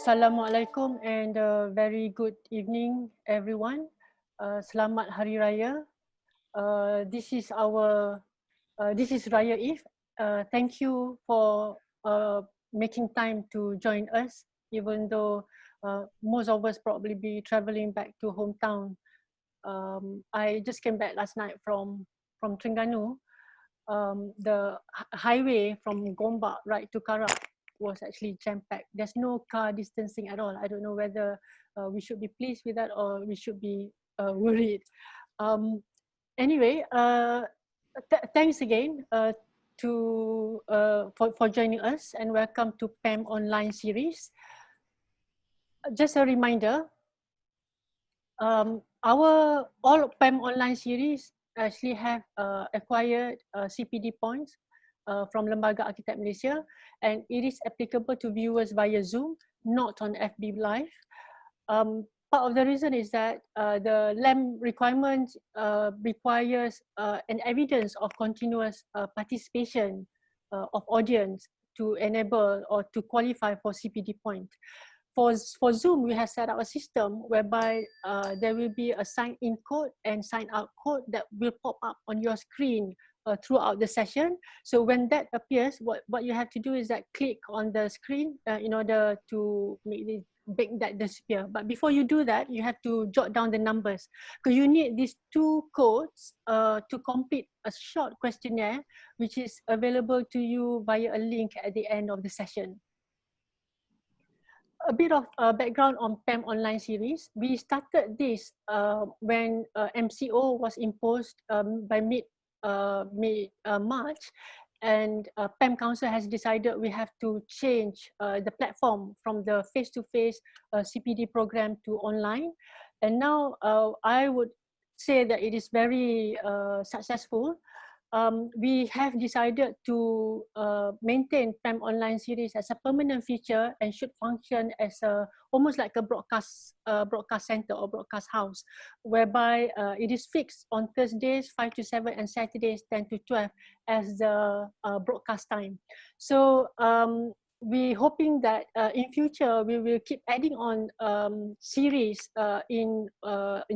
Assalamualaikum and very good evening, everyone. Selamat Hari Raya. This is Raya Eve. Thank you for making time to join us, even though most of us probably be traveling back to hometown. I just came back last night from Terengganu. The highway from Gombak right to Karak was actually jam-packed. There's no car distancing at all. I don't know whether we should be pleased with that or we should be worried. Anyway, thanks again for joining us, and welcome to PAM Online series. Just a reminder, all PAM Online series actually have acquired CPD points from Lembaga Arkitek Malaysia, and it is applicable to viewers via Zoom, not on FB Live. Part of the reason is that the LAM requirement requires an evidence of continuous participation of audience to enable or to qualify for CPD point. For Zoom, we have set up a system whereby there will be a sign-in code and sign-out code that will pop up on your screen throughout the session. So when that appears, what you have to do is that click on the screen in order to make that disappear. But before you do that, you have to jot down the numbers, because you need these two codes to complete a short questionnaire, which is available to you via a link at the end of the session. A bit of background on PAM Online series. We started this when MCO was imposed by mid-March, and PAM Council has decided we have to change the platform from the face-to-face CPD program to online. And now I would say that it is very successful. We have decided to maintain PAM Online series as a permanent feature and should function as almost like a broadcast center or broadcast house, whereby it is fixed on Thursdays 5 to 7 and Saturdays 10 to 12 as the broadcast time. So we're hoping that in future we will keep adding on series in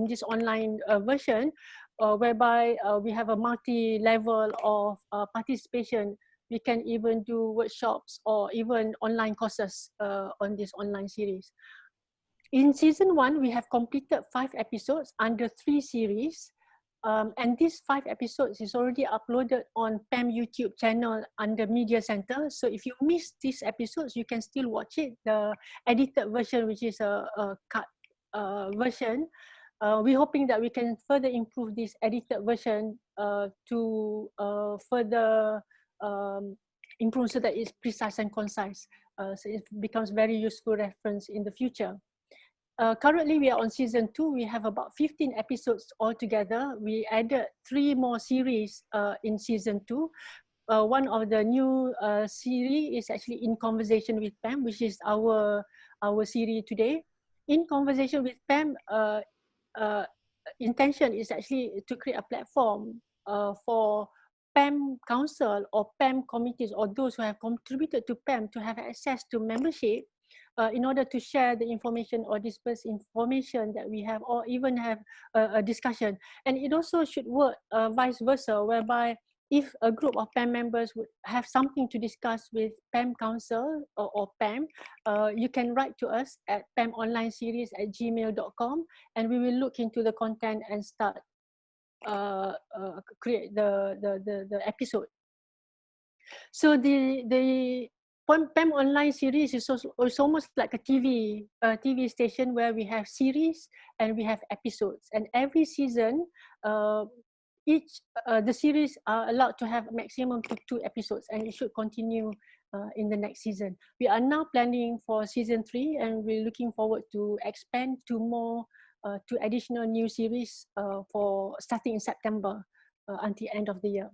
this online version, whereby we have a multi-level of participation. We can even do workshops or even online courses on this online series. In season 1, we have completed 5 episodes under 3 series. And these 5 episodes is already uploaded on PAM YouTube channel under Media Center. So if you miss these episodes, you can still watch it, the edited version, which is a cut version. We're hoping that we can further improve this edited version to further improve so that it's precise and concise. So it becomes very useful reference in the future. Currently, we are on season 2. We have about 15 episodes altogether. We added 3 more series in season 2. One of the new series is actually In Conversation with PAM, which is our series today. In Conversation with PAM, intention is actually to create a platform for PAM Council or PAM committees or those who have contributed to PAM to have access to membership in order to share the information or disperse information that we have, or even have a discussion. And it also should work vice versa, whereby if a group of PAM members would have something to discuss with PAM Council or PAM, you can write to us at pamonlineseries@gmail.com, and we will look into the content and start create the episode. So the PAM Online series is almost like a TV station where we have series and we have episodes, and every season the series are allowed to have a maximum of 2 episodes, and it should continue in the next season. We are now planning for season 3, and we're looking forward to expand to additional new series for starting in September until end of the year.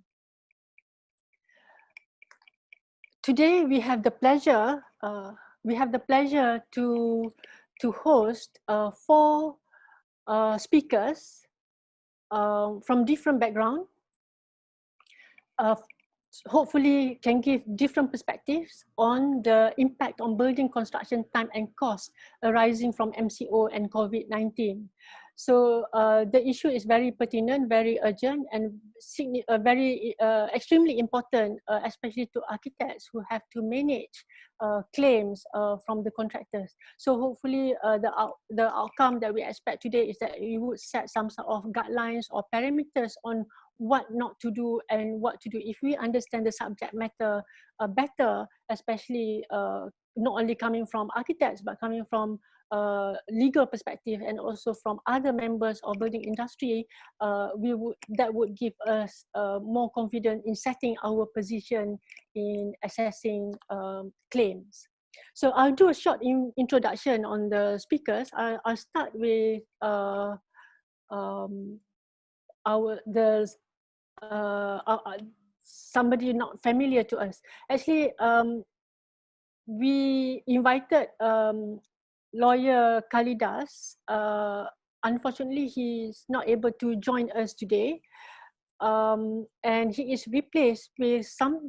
Today we have the pleasure to host 4 speakers from different backgrounds. hopefully can give different perspectives on the impact on building construction time and cost arising from MCO and COVID-19. So the issue is very pertinent, very urgent, and very extremely important, especially to architects who have to manage claims from the contractors. So hopefully the outcome that we expect today is that we would set some sort of guidelines or parameters on what not to do and what to do if we understand the subject matter better, especially not only coming from architects but coming from legal perspective and also from other members of building industry. That would give us more confidence in setting our position in assessing claims. So I'll do a short introduction on the speakers. I'll start with somebody not familiar to us. Actually, we invited lawyer Kalidas. Unfortunately, he's not able to join us today. And he is replaced with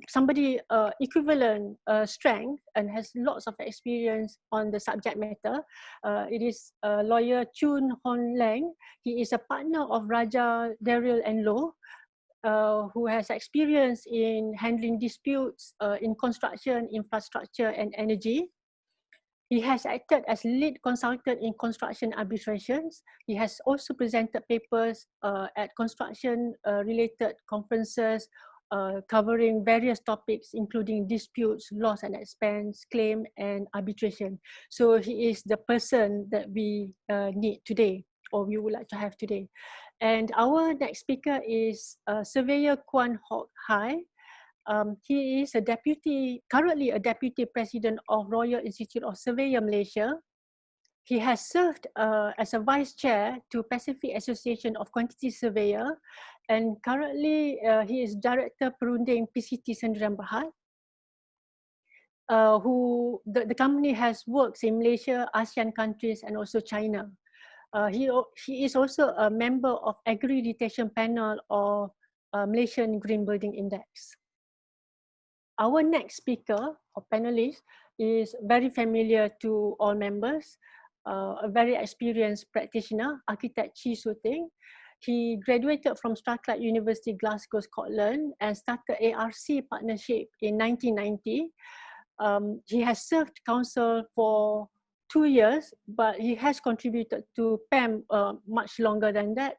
somebody equivalent strength and has lots of experience on the subject matter. It is lawyer Chun Hon Leng. He is a partner of Raja Daryl and Low, who has experience in handling disputes in construction, infrastructure, and energy. He has acted as lead consultant in construction arbitrations. He has also presented papers at construction-related conferences covering various topics, including disputes, loss and expense, claim, and arbitration. So he is the person that we need today, or we would like to have today. And our next speaker is Surveyor Kwan Hock. He is currently a deputy president of Royal Institute of Surveyor Malaysia. He has served as a vice chair to Pacific Association of Quantity Surveyor, and currently he is director perunding PCT Sendirian Berhad. The company has works in Malaysia, ASEAN countries, and also China. He is also a member of accreditation panel of Malaysian Green Building Index. Our next speaker or panelist is very familiar to all members, a very experienced practitioner, architect Chee. He graduated from Strathclyde University, Glasgow, Scotland, and started ARC partnership in 1990. He has served council for 2 years, but he has contributed to PAM much longer than that,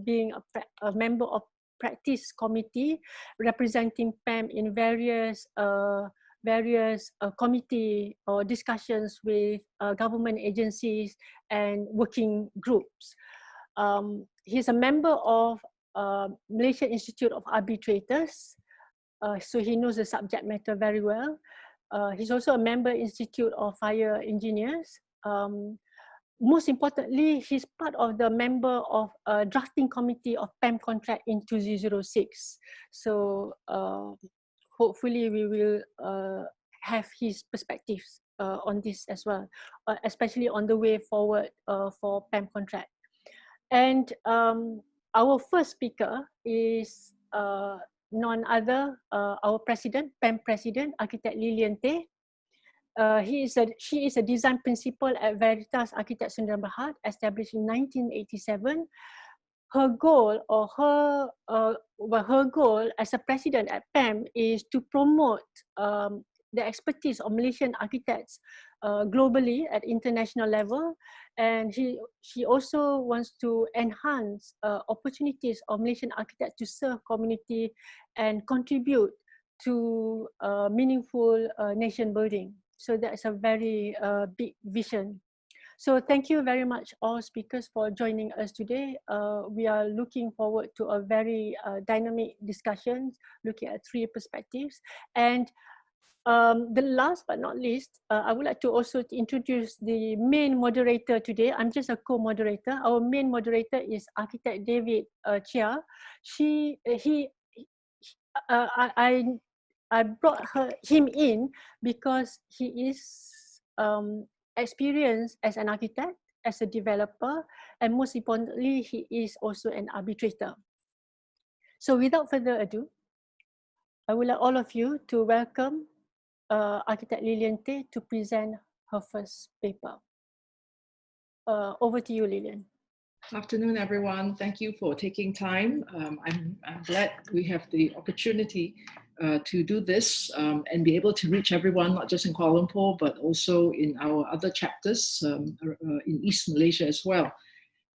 being a member of practice committee representing PAM in various committee or discussions with government agencies and working groups. He's a member of Malaysian Institute of Arbitrators, so he knows the subject matter very well. He's also a member Institute of Fire Engineers. Most importantly, he's part of the member of a drafting committee of PAM contract in 2006. So hopefully we will have his perspectives on this as well, especially on the way forward for PAM contract. And our first speaker is none other, our president, PAM President, Architect Lillian Tay. She is a design principal at Veritas Architects Sendirian Berhad, established in 1987. Her goal as a president at PAM is to promote the expertise of Malaysian architects globally at international level, and she also wants to enhance opportunities of Malaysian architects to serve community and contribute to meaningful nation building. So that's a very big vision. So thank you very much all speakers for joining us today. We are looking forward to a very dynamic discussion, looking at 3 perspectives. And the last but not least, I would like to also introduce the main moderator today. I'm just a co-moderator. Our main moderator is Architect David Cheah. I brought him in because he is experienced as an architect, as a developer, and most importantly, he is also an arbitrator. So without further ado, I would like all of you to welcome Architect Lillian Tay to present her first paper. Over to you, Lillian. Good afternoon, everyone. Thank you for taking time. I'm glad we have the opportunity to do this and be able to reach everyone, not just in Kuala Lumpur, but also in our other chapters in East Malaysia as well.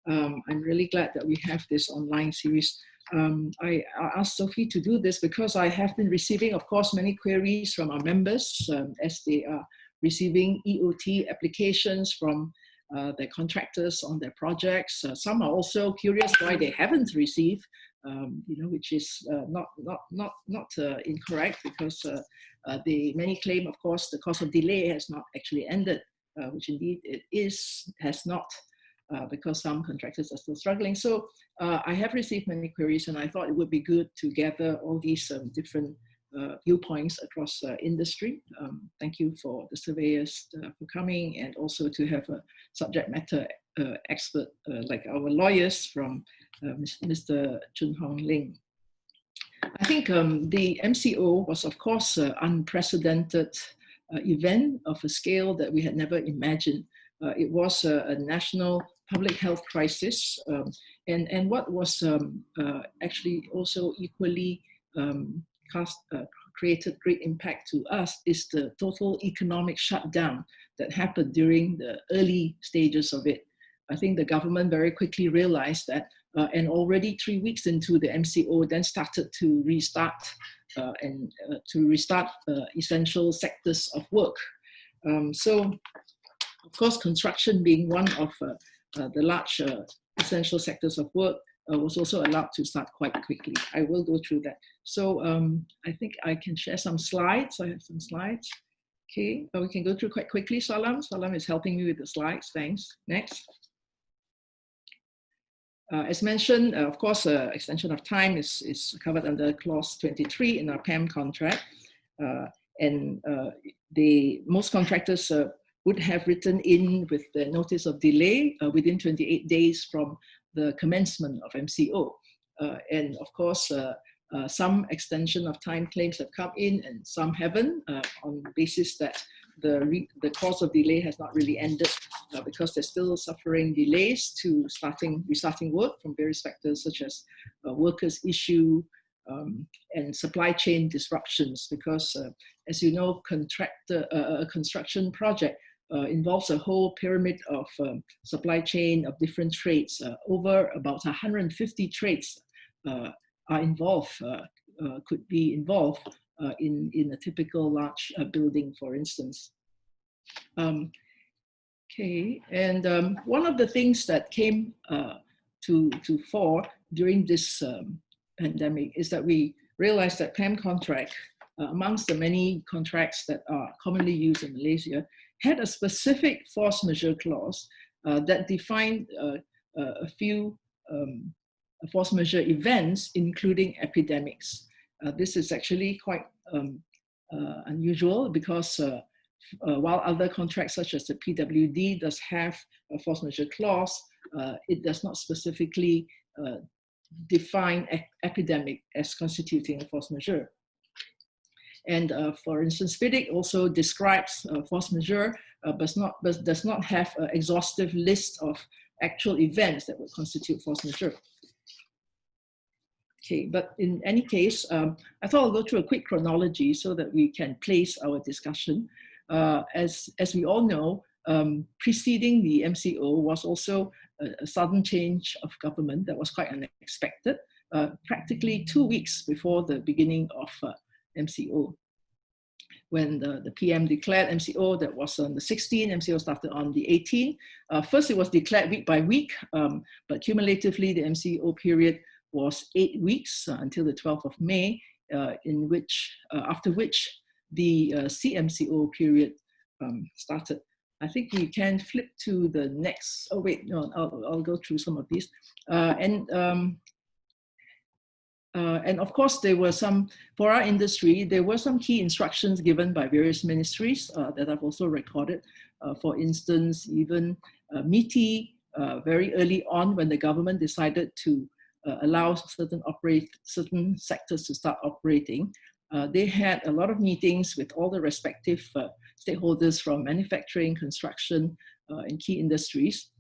I'm really glad that we have this online series. I asked Sophie to do this because I have been receiving, of course, many queries from our members as they are receiving EOT applications from their contractors on their projects. Some are also curious why they haven't received, which is not incorrect, because many claim, of course, the cause of delay has not actually ended, which indeed it has not. Because some contractors are still struggling. So I have received many queries, and I thought it would be good to gather all these different viewpoints across industry. Thank you for the surveyors for coming, and also to have a subject matter expert like our lawyers from Mr. Chun Hong Ling. I think the MCO was, of course, an unprecedented event of a scale that we had never imagined. It was a national public health crisis, and what was actually also equally created great impact to us is the total economic shutdown that happened during the early stages of it. I think the government very quickly realized that, and already 3 weeks into the MCO, then started to restart essential sectors of work. So, of course, construction being one of the large essential sectors of work was also allowed to start quite quickly. I will go through that. So I think I can share some slides. I have some slides. Okay, we can go through quite quickly. Salam is helping me with the slides. Thanks. Next. As mentioned, of course, extension of time is covered under clause 23 in our PAM contract. Most contractors would have written in with the notice of delay within 28 days from the commencement of MCO. And of course, some extension of time claims have come in and some haven't, on the basis that the cause of delay has not really ended, because they're still suffering delays to restarting work from various factors such as workers' issue and supply chain disruptions, because as you know, a construction project involves a whole pyramid of supply chain of different trades. Over about 150 trades are involved, could be involved in a typical large building, for instance. Okay, and one of the things that came to fore during this pandemic is that we realized that PAM contract, amongst the many contracts that are commonly used in Malaysia, had a specific force majeure clause that defined a few force majeure events, including epidemics. This is actually quite unusual, because while other contracts such as the PWD does have a force majeure clause, it does not specifically define epidemic as constituting a force majeure. And for instance, FIDIC also describes force majeure, but does not have an exhaustive list of actual events that would constitute force majeure. Okay, but in any case, I thought I'll go through a quick chronology so that we can place our discussion. As we all know, preceding the MCO was also a sudden change of government that was quite unexpected, practically 2 weeks before the beginning of MCO. When the PM declared MCO, that was on the 16th, MCO started on the 18th. First, it was declared week by week, but cumulatively, the MCO period was 8 weeks until the 12th of May, after which the CMCO period started. I think we can flip to the next. Oh wait, no, I'll go through some of these. And of course, there were some, for our industry, there were some key instructions given by various ministries that I've also recorded. For instance, even MITI, very early on when the government decided to allow certain sectors to start operating, they had a lot of meetings with all the respective stakeholders from manufacturing, construction, and key industries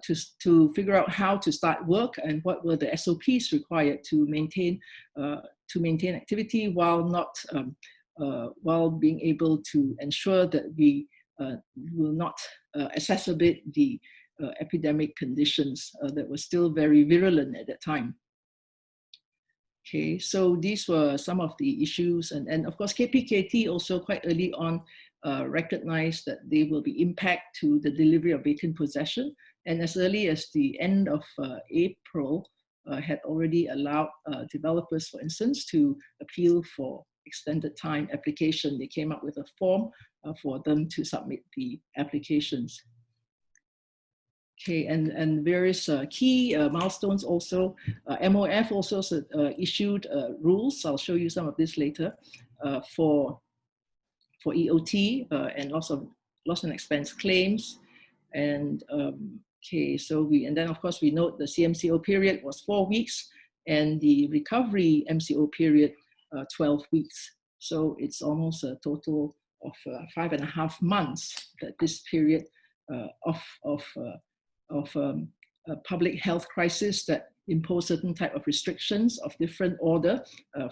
to figure out how to start work and what were the SOPs required to maintain activity while not while being able to ensure that we will not exacerbate the epidemic conditions that were still very virulent at that time. Okay, so these were some of the issues, and of course KPKT also quite early on recognized that there will be impact to the delivery of vacant possession, and as early as the end of April had already allowed developers, for instance, to appeal for extended time application. They came up with a form for them to submit the applications. Okay, and various key milestones also. MOF also issued rules. I'll show you some of this later for EOT and loss and expense claims. And okay, so and then of course we note the CMCO period was 4 weeks and the recovery MCO period 12 weeks. So it's almost a total of 5.5 months that this period of a public health crisis that impose certain type of restrictions of different order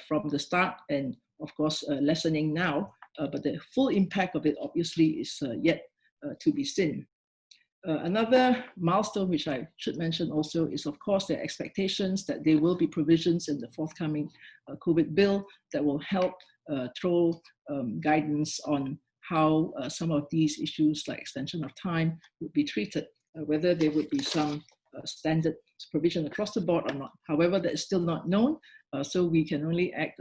from the start, and of course lessening now, but the full impact of it obviously is yet to be seen. Another milestone which I should mention also is of course the expectations that there will be provisions in the forthcoming COVID bill that will help throw guidance on how some of these issues like extension of time would be treated. Whether there would be some standard provision across the board or not. However, that is still not known, so we can only act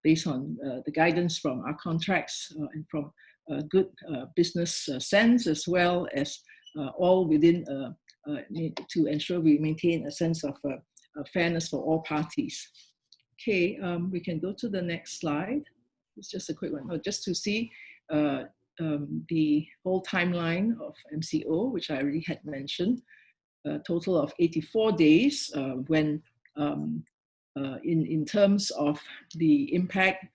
based on the guidance from our contracts and from good business sense, as well as all within to ensure we maintain a sense of fairness for all parties. Okay, we can go to the next slide. It's just a quick one, just to see the whole timeline of MCO, which I already had mentioned, a total of 84 days when in terms of the impact,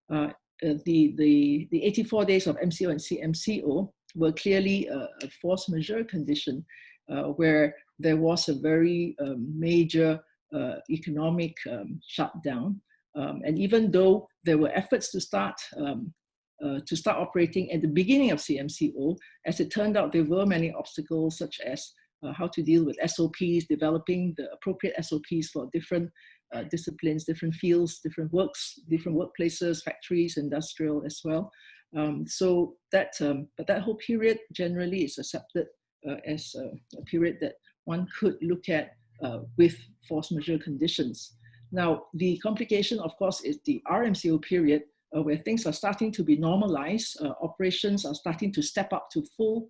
the 84 days of MCO and CMCO were clearly a force majeure condition where there was a very major economic shutdown. And even though there were efforts to start operating at the beginning of CMCO, as it turned out, there were many obstacles, such as how to deal with SOPs, developing the appropriate SOPs for different disciplines, different fields, different workplaces, factories, industrial as well. So that, but that whole period generally is accepted as a period that one could look at with force majeure conditions. Now, the complication, of course, is the RMCO period, where things are starting to be normalized, operations are starting to step up to full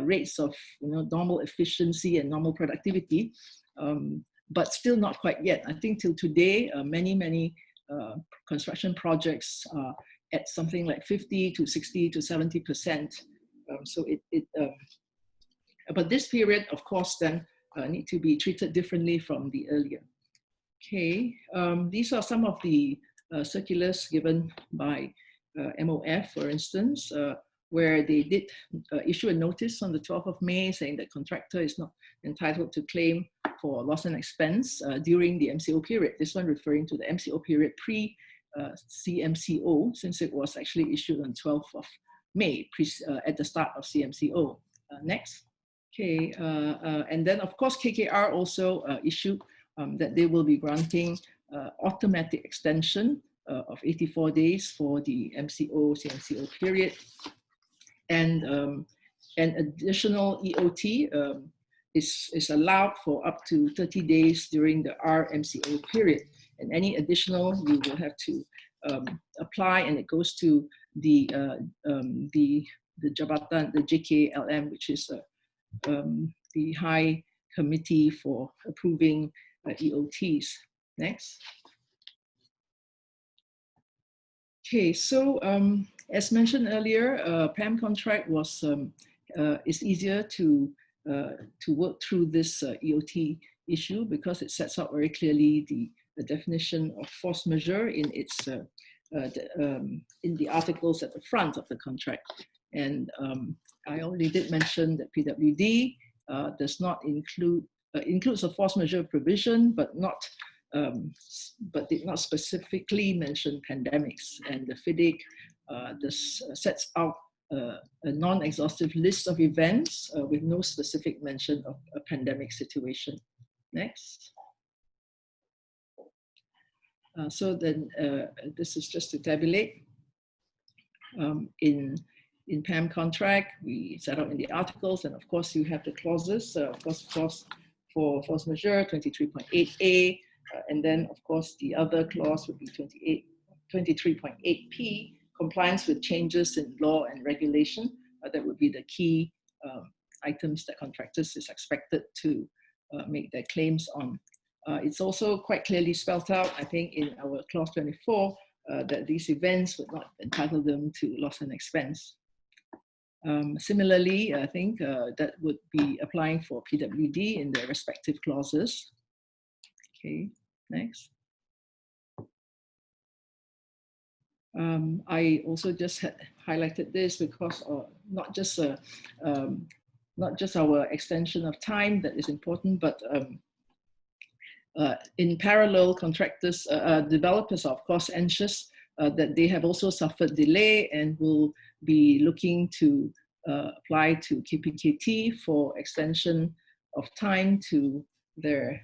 rates of normal efficiency and normal productivity, but still not quite yet. I think till today, many construction projects are at something like 50 to 60 to 70%. So but this period, of course, then need to be treated differently from the earlier. Okay, these are some of the circulars given by MOF, for instance, where they did issue a notice on the 12th of May saying that contractor is not entitled to claim for loss and expense during the MCO period. This one referring to the MCO period pre-CMCO, since it was actually issued on 12th of May, at the start of CMCO. Next. Okay, and then of course KKR also issued that they will be granting automatic extension of 84 days for the MCO, CMCO period. And an additional EOT is allowed for up to 30 days during the RMCO period. And any additional, you will have to apply, and it goes to the Jabatan, the JKLM, which is the High Committee for Approving EOTs. Next. Okay, so as mentioned earlier, PAM contract was is easier to work through this EOT issue because it sets out very clearly the definition of force majeure in its in the articles at the front of the contract. And I already did mention that PWD does not includes a force majeure provision, but did not specifically mention pandemics. And the FIDIC sets out a non-exhaustive list of events with no specific mention of a pandemic situation. Next. So then this is just to tabulate. In PAM contract, we set out in the articles, and of course you have the clauses, of course for force majeure 23.8a, and then of course the other clause would be 23.8p, compliance with changes in law and regulation. That would be the key items that contractors is expected to make their claims on. It's also quite clearly spelled out, I think, in our clause 24, that these events would not entitle them to loss and expense. Similarly, I think that would be applying for PWD in their respective clauses. Okay, next. I also just had highlighted this because not just our extension of time that is important, but in parallel, contractors, developers are of course anxious that they have also suffered delay and will be looking to apply to KPKT for extension of time to their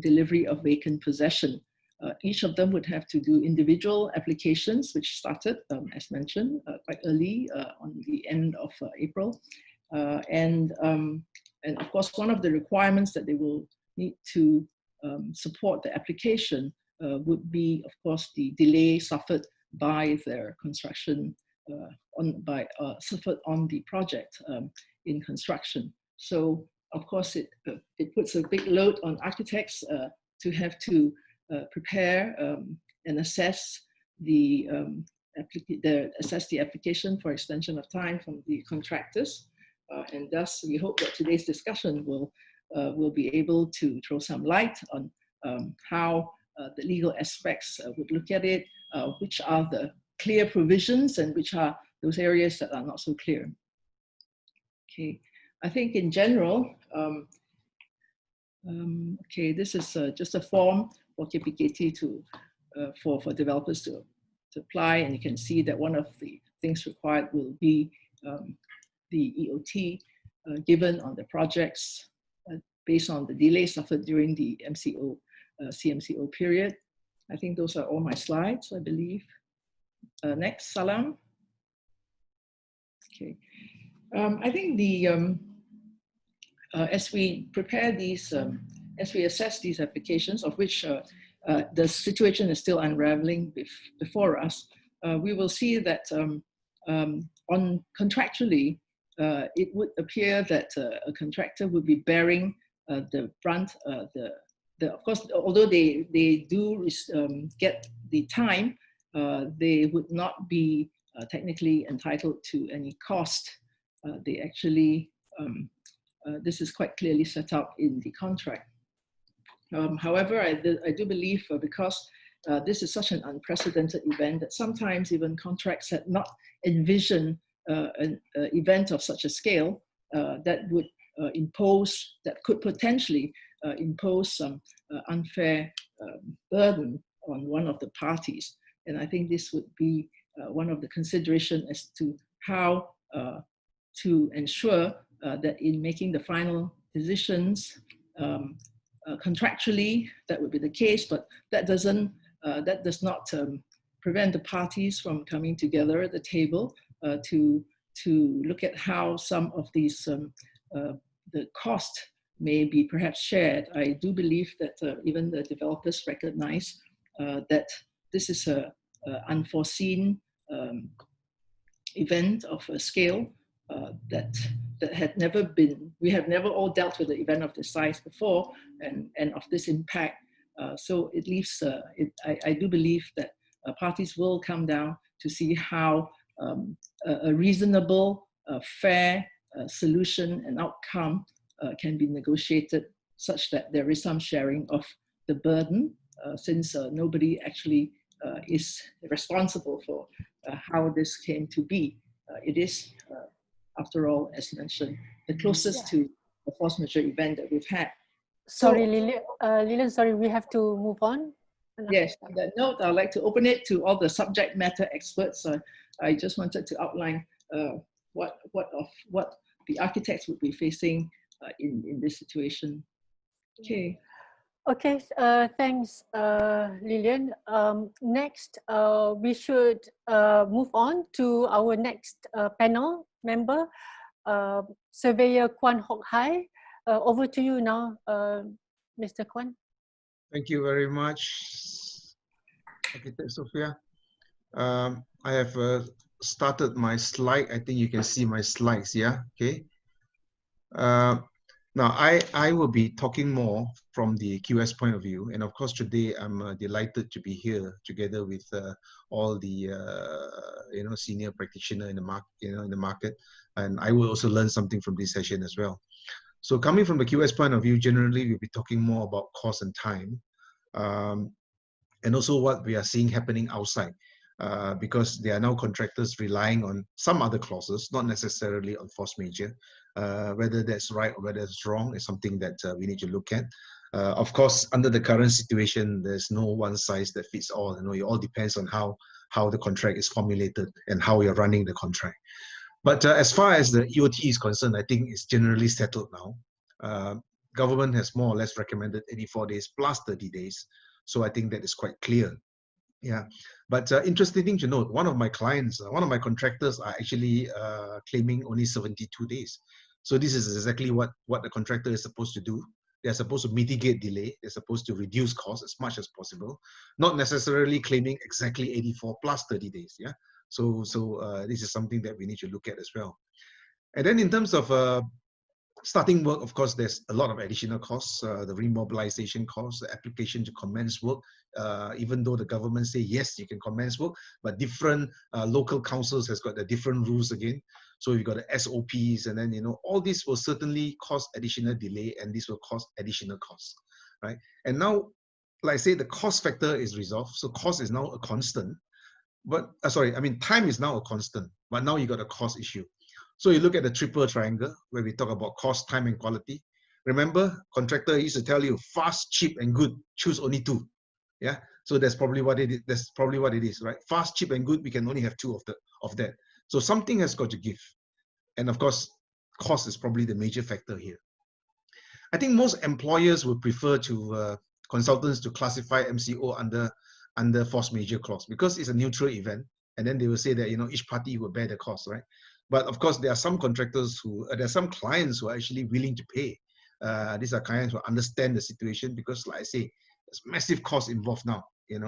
delivery of vacant possession. Each of them would have to do individual applications, which started, as mentioned, quite early on the end of April. And of course, one of the requirements that they will need to support the application would be, of course, the delay suffered by their construction, suffered on the project in construction. So, of course, it puts a big load on architects to have to prepare and assess the application for extension of time from the contractors, and thus we hope that today's discussion will be able to throw some light on how the legal aspects would look at it, which are the clear provisions and which are those areas that are not so clear. Okay, I think in general, okay, this is just a form for KPKT for developers to apply, and you can see that one of the things required will be the EOT given on the projects based on the delay suffered during the CMCO period. I think those are all my slides, I believe. Next, Salam. Okay, I think as we prepare these, as we assess these applications, of which the situation is still unraveling before us, we will see that contractually, it would appear that a contractor would be bearing the brunt. Of course, although they do get the time, they would not be technically entitled to any cost. They actually, this is quite clearly set out in the contract. However, I do believe because this is such an unprecedented event that sometimes even contracts had not envisioned an event of such a scale that would that could potentially impose some unfair burden on one of the parties. And I think this would be one of the considerations as to how to ensure that in making the final decisions, contractually, that would be the case, but that does not prevent the parties from coming together at the table to look at how some of these the cost may be perhaps shared. I do believe that even the developers recognize that this is an unforeseen event of a scale that had never been, we have never all dealt with an event of this size before and of this impact. So it leaves, I do believe that parties will come down to see how a reasonable, fair solution and outcome can be negotiated such that there is some sharing of the burden, since nobody actually is responsible for how this came to be. It is, after all, as mentioned, the closest to the force majeure event that we've had. Sorry, Lillian, sorry, we have to move on. Yes, on that note, I'd like to open it to all the subject matter experts. I just wanted to outline what the architects would be facing in this situation. Okay. Okay, thanks, Lillian. Next, we should move on to our next panel member, Surveyor Kwan Hock. Over to you now, Mr. Kwan. Thank you very much, Architect Sophia. I have started my slide. I think you can see my slides, yeah? Okay. Now, I will be talking more from the QS point of view. And of course, today I'm delighted to be here together with all the senior practitioners in the market. And I will also learn something from this session as well. So coming from the QS point of view, generally, we'll be talking more about cost and time. And also what we are seeing happening outside. Because there are now contractors relying on some other clauses, not necessarily on force majeure. Whether that's right or whether it's wrong is something that we need to look at. Of course, under the current situation, there's no one size that fits all. It all depends on how the contract is formulated and how you're running the contract. But as far as the EOT is concerned, I think it's generally settled now. Government has more or less recommended 84 days plus 30 days. So I think that is quite clear. Yeah, but interesting thing to note, one of my clients, one of my contractors are actually claiming only 72 days. So this is exactly what the contractor is supposed to do. They're supposed to mitigate delay. They're supposed to reduce costs as much as possible, not necessarily claiming exactly 84 plus 30 days. Yeah, so this is something that we need to look at as well. And then in terms of starting work, of course, there's a lot of additional costs, the remobilization costs, the application to commence work, even though the government say, yes, you can commence work, but different local councils has got the different rules again. So you've got the SOPs, and then, all this will certainly cause additional delay, and this will cause additional costs, right? And now, like I say, the cost factor is resolved. So cost is now a constant, but time is now a constant, but now you got a cost issue. So you look at the triple triangle where we talk about cost, time, and quality. Remember, contractor used to tell you fast, cheap, and good. Choose only two. Yeah. So that's probably what it is. That's probably what it is, right? Fast, cheap, and good. We can only have two of that. So something has got to give, and of course, cost is probably the major factor here. I think most employers would prefer to consultants to classify MCO under force majeure clause because it's a neutral event, and then they will say that each party will bear the cost, right? But of course, there are some contractors there are some clients who are actually willing to pay. These are clients who understand the situation because, like I say, there's massive costs involved now, in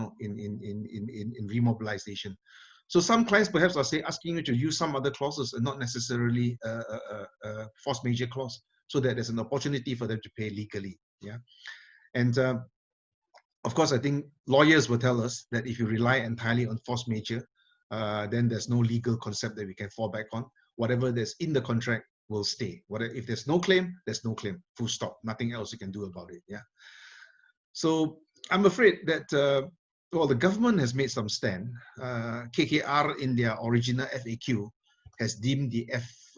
remobilization. So some clients perhaps are asking you to use some other clauses and not necessarily a force majeure clause, so that there's an opportunity for them to pay legally. Yeah, and of course, I think lawyers will tell us that if you rely entirely on force majeure, then there's no legal concept that we can fall back on. Whatever there's in the contract will stay. If there's no claim, there's no claim. Full stop. Nothing else you can do about it. Yeah. So I'm afraid that the government has made some stand. KKR in their original FAQ has deemed the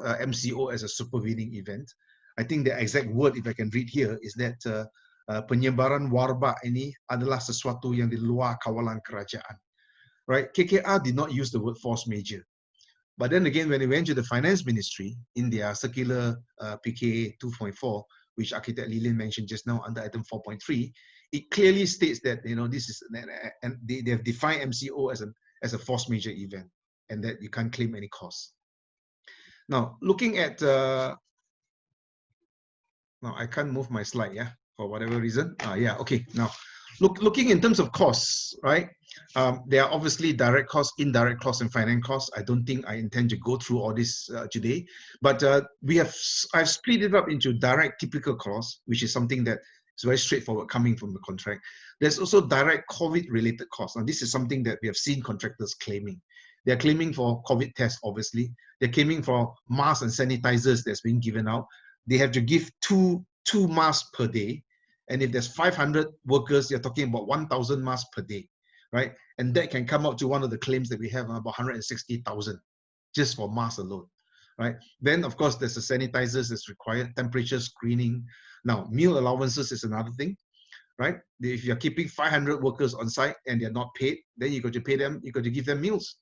MCO as a supervening event. I think the exact word, if I can read here, is that penyebaran wabak ini adalah sesuatu yang di luar kawalan kerajaan. Right? KKR did not use the word force majeure. But then again, when they went to the finance ministry in their circular PK 2.4, which Architect Lillian mentioned just now under item 4.3, it clearly states that this is, and they have defined MCO as a force majeure event, and that you can't claim any costs. Now, looking at now I can't move my slide, yeah, for whatever reason. Yeah, okay. Now, looking in terms of costs, right? There are obviously direct costs, indirect costs, and finance costs. I don't think I intend to go through all this today, but I've split it up into direct typical costs, which is something that is very straightforward coming from the contract. There's also direct COVID-related costs. Now, this is something that we have seen contractors claiming. They're claiming for COVID tests, obviously. They're claiming for masks and sanitizers that's being given out. They have to give two masks per day. And if there's 500 workers, you're talking about 1,000 masks per day. right? And that can come up to one of the claims that we have, about 160,000 just for masks alone, right? Then, of course, there's the sanitizers that's required, temperature screening. Now, meal allowances is another thing, right? If you're keeping 500 workers on site and they're not paid, then you got to pay them, you got to give them meals.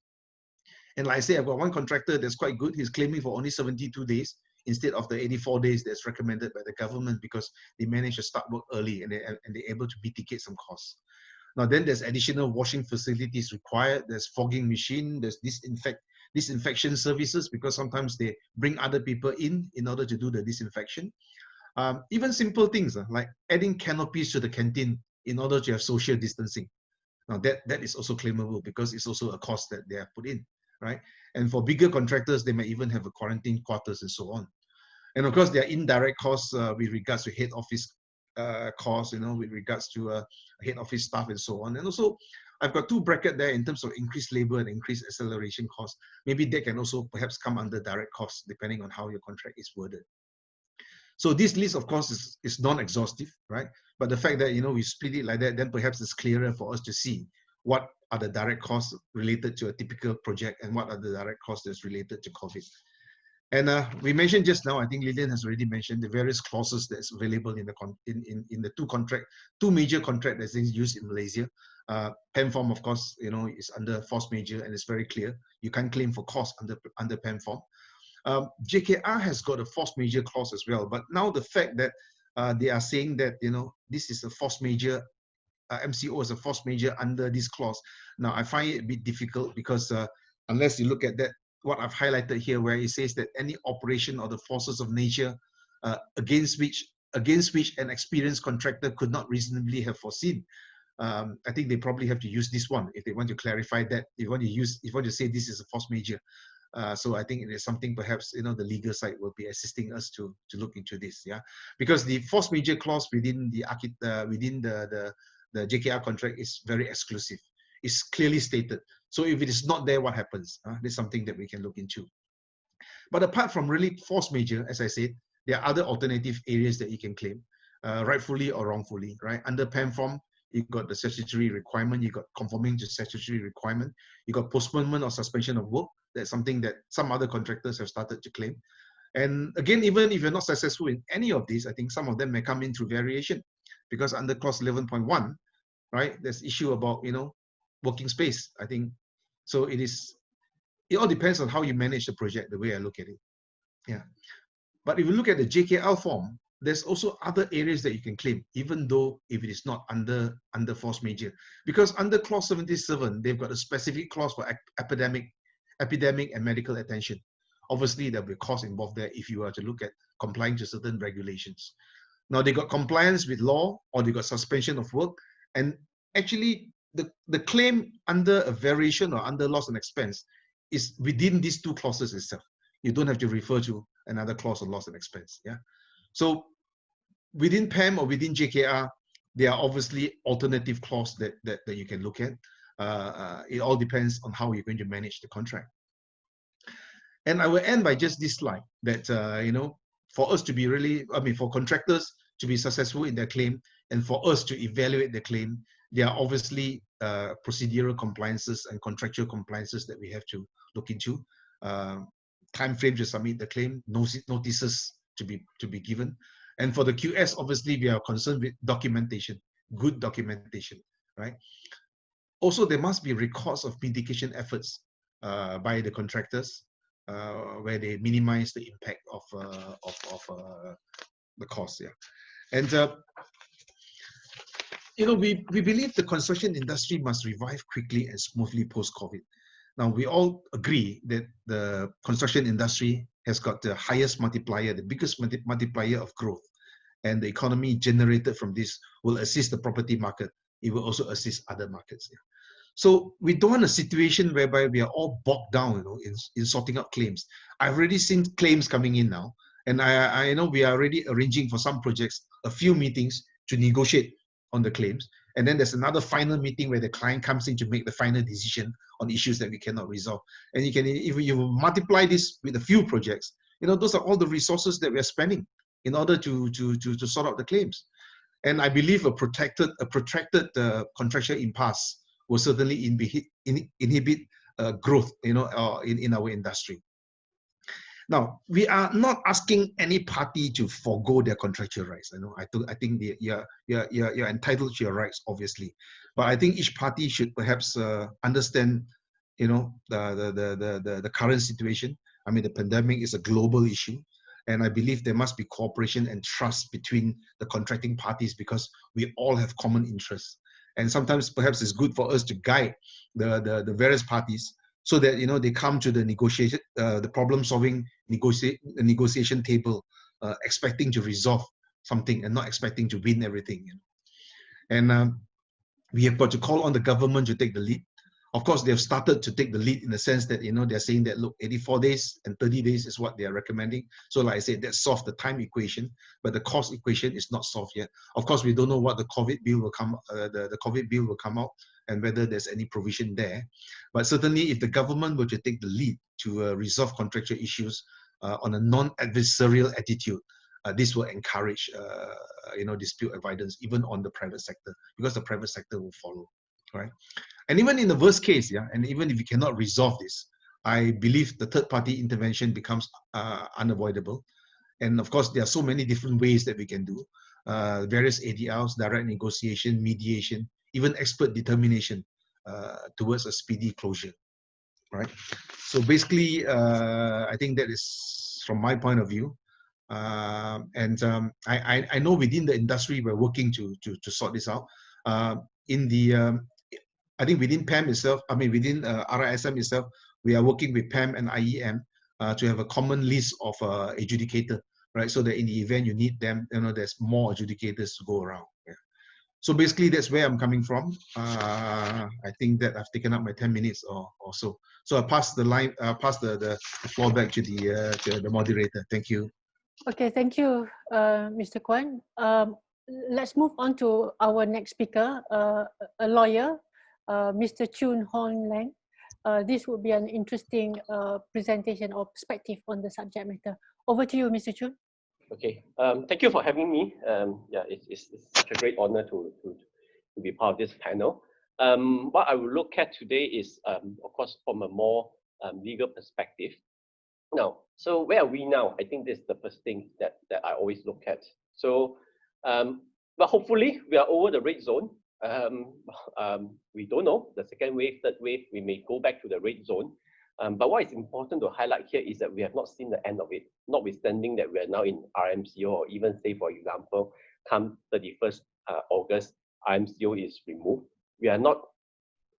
And like I say, I've got one contractor that's quite good. He's claiming for only 72 days instead of the 84 days that's recommended by the government, because they managed to start work early and they're able to mitigate some costs. Now, then there's additional washing facilities required. There's fogging machine. There's disinfection services, because sometimes they bring other people in order to do the disinfection. Even simple things like adding canopies to the canteen in order to have social distancing. Now that is also claimable, because it's also a cost that they have put in, right? And for bigger contractors, they may even have a quarantine quarters and so on. And of course, there are indirect costs with regards to head office costs, with regards to head office staff and so on. And also, I've got two brackets there in terms of increased labor and increased acceleration costs. Maybe they can also perhaps come under direct costs, depending on how your contract is worded. So this list, of course, is non-exhaustive, right? But the fact that, we split it like that, then perhaps it's clearer for us to see what are the direct costs related to a typical project and what are the direct costs that's related to COVID. And we mentioned just now, I think Lillian has already mentioned the various clauses that's available in the two major contracts that's used in Malaysia. PAM form, of course, is under force majeure, and it's very clear. You can't claim for cost under PAM form. JKR has got a force majeure clause as well, but now the fact that they are saying that this is a force majeure, MCO is a force majeure under this clause. Now I find it a bit difficult, because unless you look at that, what I've highlighted here, where it says that any operation of the forces of nature against which an experienced contractor could not reasonably have foreseen. I think they probably have to use this one if they want to clarify that. If you want to say this is a force majeure. So I think it is something perhaps the legal side will be assisting us to look into this, yeah, because the force majeure clause within the JKR contract is very exclusive. It's clearly stated. So if it is not there, what happens? That's something that we can look into. But apart from really force majeure, as I said, there are other alternative areas that you can claim, rightfully or wrongfully, right? Under PAM form, you got the statutory requirement, you got conforming to statutory requirement, you got postponement or suspension of work. That's something that some other contractors have started to claim. And again, even if you're not successful in any of these, I think some of them may come in through variation, because under clause 11.1, right, there's issue about, working space, I think. So it all depends on how you manage the project, the way I look at it. Yeah. But if you look at the JKL form, there's also other areas that you can claim, even though if it is not under force majeure. Because under clause 77, they've got a specific clause for epidemic and medical attention. Obviously, there'll be costs involved there if you are to look at complying to certain regulations. Now, they got compliance with law, or they got suspension of work. And actually, the claim under a variation or under loss and expense is within these two clauses itself. You don't have to refer to another clause on loss and expense. Yeah. So within PAM or within JKR, there are obviously alternative clauses that you can look at. It all depends on how you're going to manage the contract. And I will end by just this slide that, for us to be really, for contractors to be successful in their claim, and for us to evaluate the claim, there are obviously procedural compliances and contractual compliances that we have to look into. Time frame to submit the claim, notices to be given. And for the QS, obviously, we are concerned with documentation, good documentation, right? Also, there must be records of mitigation efforts by the contractors, where they minimize the impact of the cost. Yeah, and we believe the construction industry must revive quickly and smoothly post-COVID. Now, we all agree that the construction industry has got the highest multiplier, the biggest multiplier of growth, and the economy generated from this will assist the property market. It will also assist other markets. Yeah. So we don't want a situation whereby we are all bogged down, in sorting out claims. I've already seen claims coming in now, and I know we are already arranging for some projects a few meetings to negotiate on the claims, and then there's another final meeting where the client comes in to make the final decision on issues that we cannot resolve. And you can, if you multiply this with a few projects, those are all the resources that we are spending in order to sort out the claims. And I believe a protracted contractual impasse will certainly inhibit growth, in our industry. Now, we are not asking any party to forego their contractual rights. I think you're entitled to your rights, obviously, but I think each party should perhaps understand, the current situation. I mean, the pandemic is a global issue, and I believe there must be cooperation and trust between the contracting parties because we all have common interests. And sometimes perhaps it's good for us to guide the various parties so that they come to the negotiation, the problem-solving negotiation table, expecting to resolve something and not expecting to win everything. And we have got to call on the government to take the lead. Of course, they have started to take the lead in the sense that they're saying that, look, 84 days and 30 days is what they are recommending. So like I said, that solved the time equation, but the cost equation is not solved yet. Of course, we don't know what the COVID bill will come. The COVID bill will come out and whether there's any provision there. But certainly, if the government were to take the lead to resolve contractual issues on a non-adversarial attitude, this will encourage dispute avoidance even on the private sector, because the private sector will follow, right? And even in the worst case, and even if you cannot resolve this, I believe the third-party intervention becomes unavoidable. And of course, there are so many different ways that we can do. Various ADLs, direct negotiation, mediation, even expert determination towards a speedy closure, right? So basically, I think that is from my point of view. I know within the industry, we're working to sort this out. I think within PAM itself, within RISM itself, we are working with PAM and IEM to have a common list of adjudicator, right? So that in the event you need them, there's more adjudicators to go around. Yeah. So basically, that's where I'm coming from. I think that I've taken up my 10 minutes or so. So I pass the floor back to the moderator. Thank you. Okay, thank you, Mr. Kwan. Let's move on to our next speaker, a lawyer, Mr. Chun Hon Lang. This will be an interesting presentation or perspective on the subject matter. Over to you, Mr. Chun. Okay, thank you for having me. It's such a great honor to be part of this panel. What I will look at today is, of course, from a more legal perspective. Now, so where are we now? I think this is the first thing that I always look at. So, but hopefully we are over the red zone. We don't know, the second wave, third wave, we may go back to the red zone. But what is important to highlight here is that we have not seen the end of it, notwithstanding that we are now in RMCO, or even say, for example, come 31st August, RMCO is removed. We are not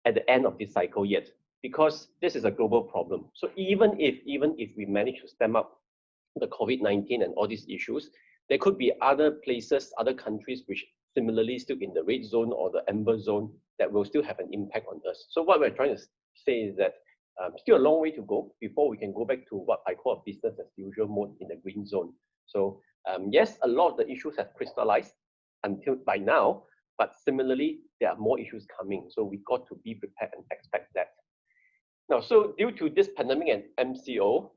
at the end of this cycle yet, because this is a global problem. So even if we manage to stem up the COVID-19 and all these issues, there could be other places, other countries which similarly still in the red zone or the amber zone that will still have an impact on us. So what we're trying to say is that still a long way to go before we can go back to what I call a business as usual mode in the green zone. So yes, a lot of the issues have crystallized until by now, but similarly, there are more issues coming. So we got to be prepared and expect that. Now, so due to this pandemic and MCO,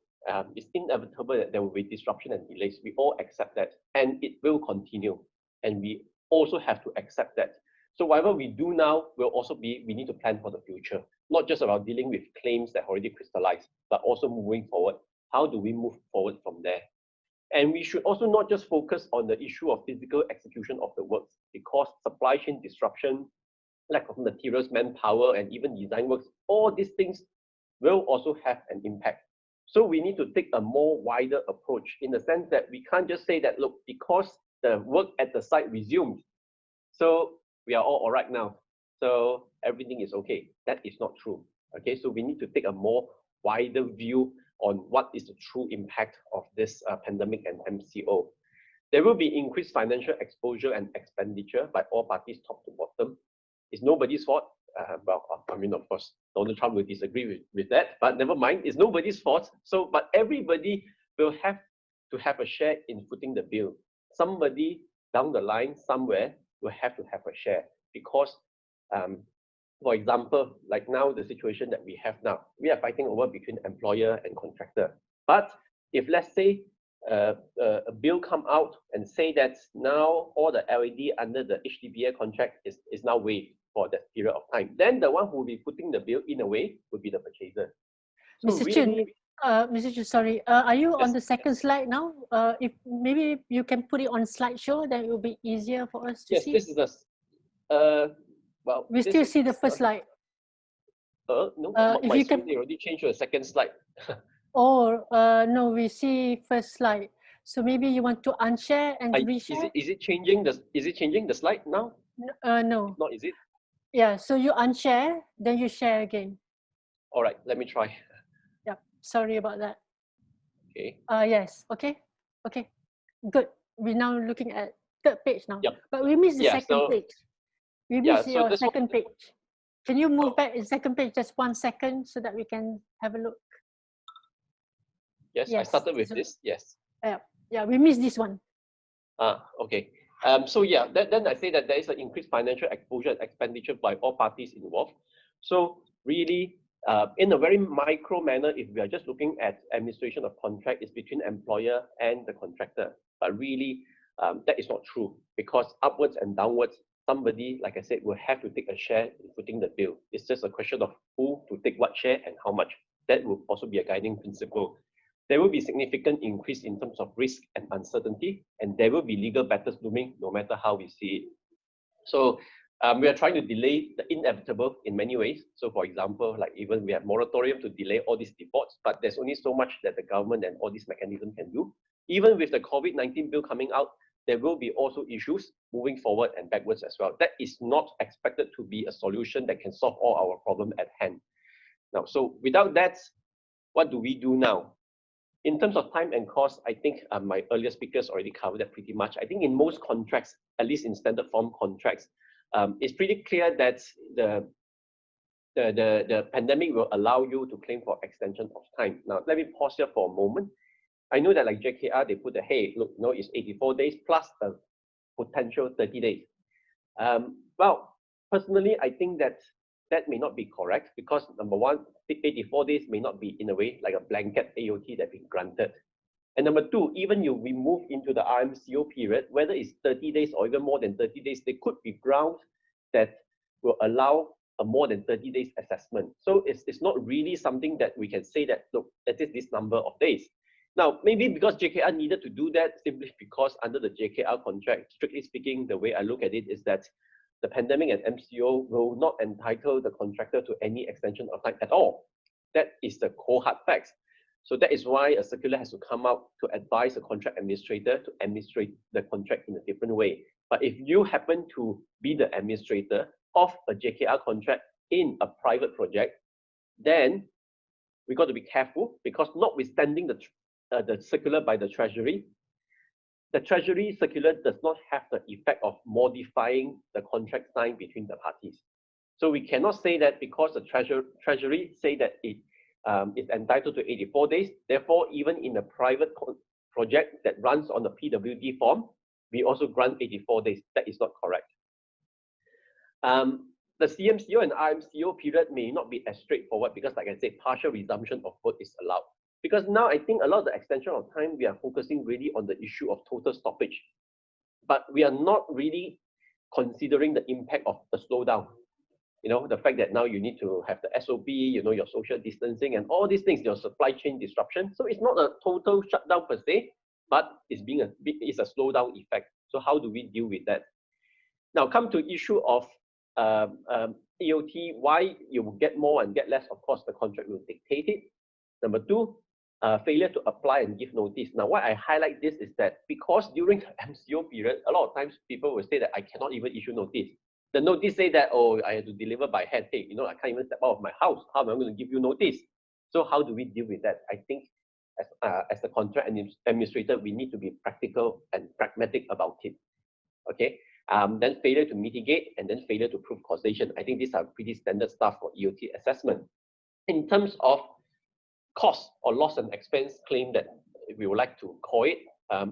it's inevitable that there will be disruption and delays. We all accept that, and it will continue. And we also have to accept that. So whatever we do now will also be, we need to plan for the future, not just about dealing with claims that already crystallized, but also moving forward. How do we move forward from there? And we should also not just focus on the issue of physical execution of the works, because supply chain disruption, lack of materials, manpower, and even design works, all these things will also have an impact. So we need to take a more wider approach in the sense that we can't just say that, look, because the work at the site resumed, so we are all right now, so everything is okay. That is not true. Okay, so we need to take a more wider view on what is the true impact of this pandemic and MCO. There will be increased financial exposure and expenditure by all parties, top to bottom. It's nobody's fault. Well, I mean, of course, Donald Trump will disagree with that, but never mind, it's nobody's fault. So, but everybody will have to have a share in footing the bill. Somebody down the line, somewhere, will have to have a share because, for example, like now, the situation that we have now, we are fighting over between employer and contractor. But if, let's say, a bill come out and say that now all the LED under the HDBA contract is now waived, for that period of time. Then the one who will be putting the bill in a way would be the purchaser. So Mr. really, Mr. Chun, sorry, are you on Yes. the second slide now? If maybe you can put it on slideshow, then it will be easier for us to yes, see. this is a, well, We this still is see the first slide. No, if my you screen, can, they already changed to a second slide. or no, we see first slide. So maybe you want to unshare and reshare? Is it changing the slide now? No. Not, is it? Yeah, so you unshare, then you share again. All right, let me try. Yeah, sorry about that. Okay. Yes, okay, good. We're now looking at third page now. Yep. But we missed the Yeah, second so- page. We Yeah, missed so your this one- second page. Can you move Oh. back in second page just 1 second so that we can have a look? Yes, I Yes, started with so- this. Yes. Yeah, we missed this one. Okay. So yeah, then I say that there is an increased financial exposure and expenditure by all parties involved. So really, in a very micro manner, if we are just looking at administration of contract, it's between employer and the contractor. But really, that is not true, because upwards and downwards, somebody, like I said, will have to take a share in footing the bill. It's just a question of who to take what share and how much. That will also be a guiding principle. There will be significant increase in terms of risk and uncertainty, and there will be legal battles looming no matter how we see it. So we are trying to delay the inevitable in many ways. So for example, like even we have moratorium to delay all these defaults, but there's only so much that the government and all these mechanisms can do. Even with the COVID-19 bill coming out, there will be also issues moving forward and backwards as well. That is not expected to be a solution that can solve all our problems at hand. Now, so without that, what do we do now? In terms of time and cost, I think my earlier speakers already covered that pretty much. I think in most contracts, at least in standard form contracts, it's pretty clear that the pandemic will allow you to claim for extension of time. Now, let me pause here for a moment. I know that like JKR, they put the, hey, look, no, it's 84 days plus a potential 30 days. Well, personally, I think that may not be correct, because number one, 84 days may not be in a way like a blanket AOT that been granted. And number two, even we move into the RMCO period, whether it's 30 days or even more than 30 days, there could be grounds that will allow a more than 30 days assessment. So it's not really something that we can say that, look, that is this number of days. Now, maybe because JKR needed to do that simply because under the JKR contract, strictly speaking, the way I look at it is that the pandemic and MCO will not entitle the contractor to any extension of time at all. That is the cold hard facts. So that is why a circular has to come out to advise the contract administrator to administrate the contract in a different way. But if you happen to be the administrator of a JKR contract in a private project, then we got to be careful, because notwithstanding the circular by the Treasury circular does not have the effect of modifying the contract signed between the parties. So we cannot say that because the Treasury say that it is entitled to 84 days, therefore even in a private project that runs on the PWD form, we also grant 84 days. That is not correct. The CMCO and RMCO period may not be as straightforward, because like I said, partial resumption of work is allowed. Because now I think a lot of the extension of time, we are focusing really on the issue of total stoppage. But we are not really considering the impact of the slowdown. You know, the fact that now you need to have the SOP, you know, your social distancing and all these things, your supply chain disruption. So it's not a total shutdown per se, but it's a slowdown effect. So how do we deal with that? Now come to issue of EOT, why you will get more and get less, of course, the contract will dictate it. Number two, failure to apply and give notice. Now, why I highlight this is that because during the MCO period, a lot of times people will say that I cannot even issue notice. The notice say that, oh, I have to deliver by hand. Hey, you know, I can't even step out of my house. How am I going to give you notice? So how do we deal with that? I think as the contract administrator, we need to be practical and pragmatic about it. Okay. Then failure to mitigate, and then failure to prove causation. I think these are pretty standard stuff for EOT assessment. In terms of cost or loss and expense claim that we would like to call it,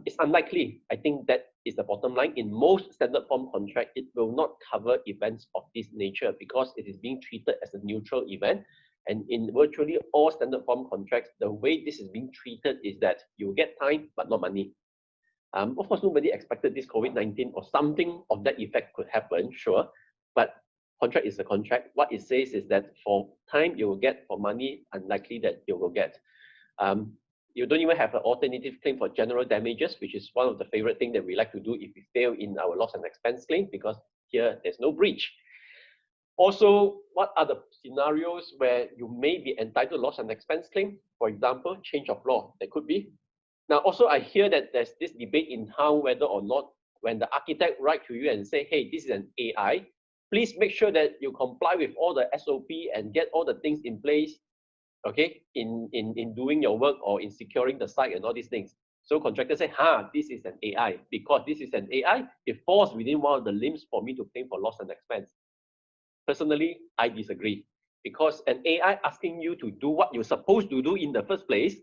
it's unlikely. I think that is the bottom line. In most standard form contract, it will not cover events of this nature because it is being treated as a neutral event. And in virtually all standard form contracts, the way this is being treated is that you get time, but not money. Of course, nobody expected this COVID-19 or something of that effect could happen, sure. But contract is a contract. What it says is that for time you will get, for money unlikely that you will get. You don't even have an alternative claim for general damages, which is one of the favorite things that we like to do if we fail in our loss and expense claim, because here there's no breach. Also, what are the scenarios where you may be entitled to loss and expense claim? For example, change of law, there could be. Now, also I hear that there's this debate in how whether or not when the architect write to you and say, hey, this is an AI, please make sure that you comply with all the SOP and get all the things in place, okay, in doing your work or in securing the site and all these things. So contractors say, this is an AI. Because this is an AI, it falls within one of the limbs for me to claim for loss and expense. Personally, I disagree. Because an AI asking you to do what you're supposed to do in the first place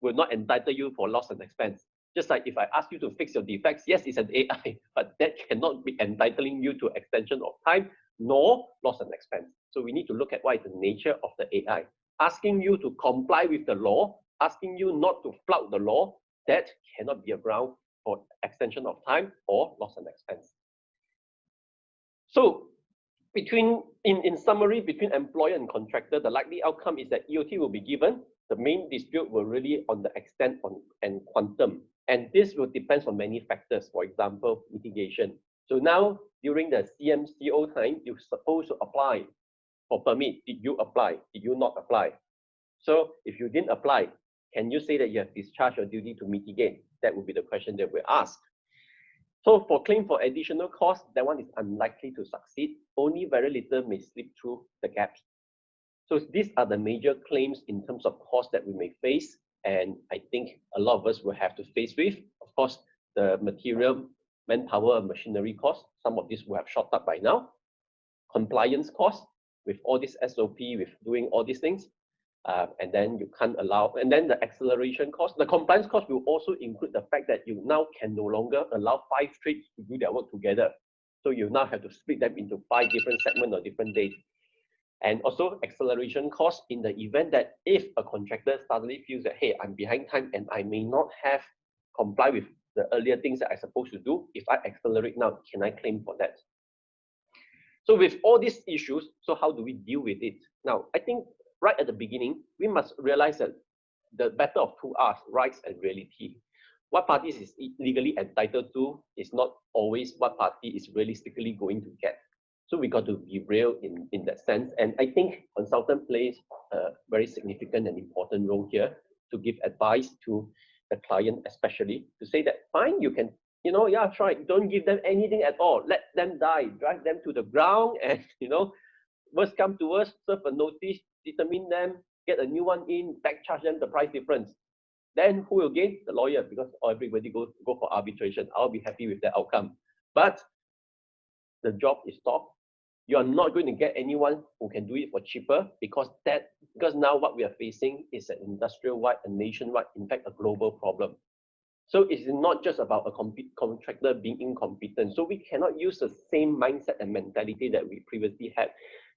will not entitle you for loss and expense. Just like if I ask you to fix your defects, yes, it's an AI, but that cannot be entitling you to extension of time nor loss and expense. So we need to look at what is the nature of the AI. Asking you to comply with the law, asking you not to flout the law, that cannot be a ground for extension of time or loss and expense. So in summary, between employer and contractor, the likely outcome is that EOT will be given. The main dispute will really on the extent and quantum. And this will depend on many factors, for example, mitigation. So now, during the CMCO time, you're supposed to apply for permit. Did you apply? Did you not apply? So if you didn't apply, can you say that you have discharged your duty to mitigate? That would be the question that we ask. So for claim for additional cost, that one is unlikely to succeed. Only very little may slip through the gaps. So these are the major claims in terms of cost that we may face. And I think a lot of us will have to face with. Of course, the material, manpower, and machinery costs, some of these will have shot up by now. Compliance costs with all this SOP, with doing all these things. And then you can't allow, and then the acceleration cost. The compliance cost will also include the fact that you now can no longer allow 5 trades to do their work together. So you now have to split them into 5 different segments or different days. And also acceleration cost in the event that if a contractor suddenly feels that, hey, I'm behind time and I may not have complied with the earlier things that I'm supposed to do, if I accelerate now, can I claim for that? So with all these issues, so how do we deal with it? Now, I think right at the beginning, we must realize that the battle of 2 R's, rights and reality. What parties is legally entitled to is not always what party is realistically going to get. So we got to be real in that sense. And I think consultant plays a very significant and important role here to give advice to the client, especially to say that, fine, you can, yeah, try. Don't give them anything at all. Let them die, drive them to the ground and, worst come to worst, serve a notice, determine them, get a new one in, back charge them the price difference. Then who will gain? The lawyer, because everybody go for arbitration. I'll be happy with that outcome. But the job is stopped. You are not going to get anyone who can do it for cheaper because now what we are facing is an industrial-wide, a nationwide, in fact, a global problem. So it's not just about a contractor being incompetent. So we cannot use the same mindset and mentality that we previously had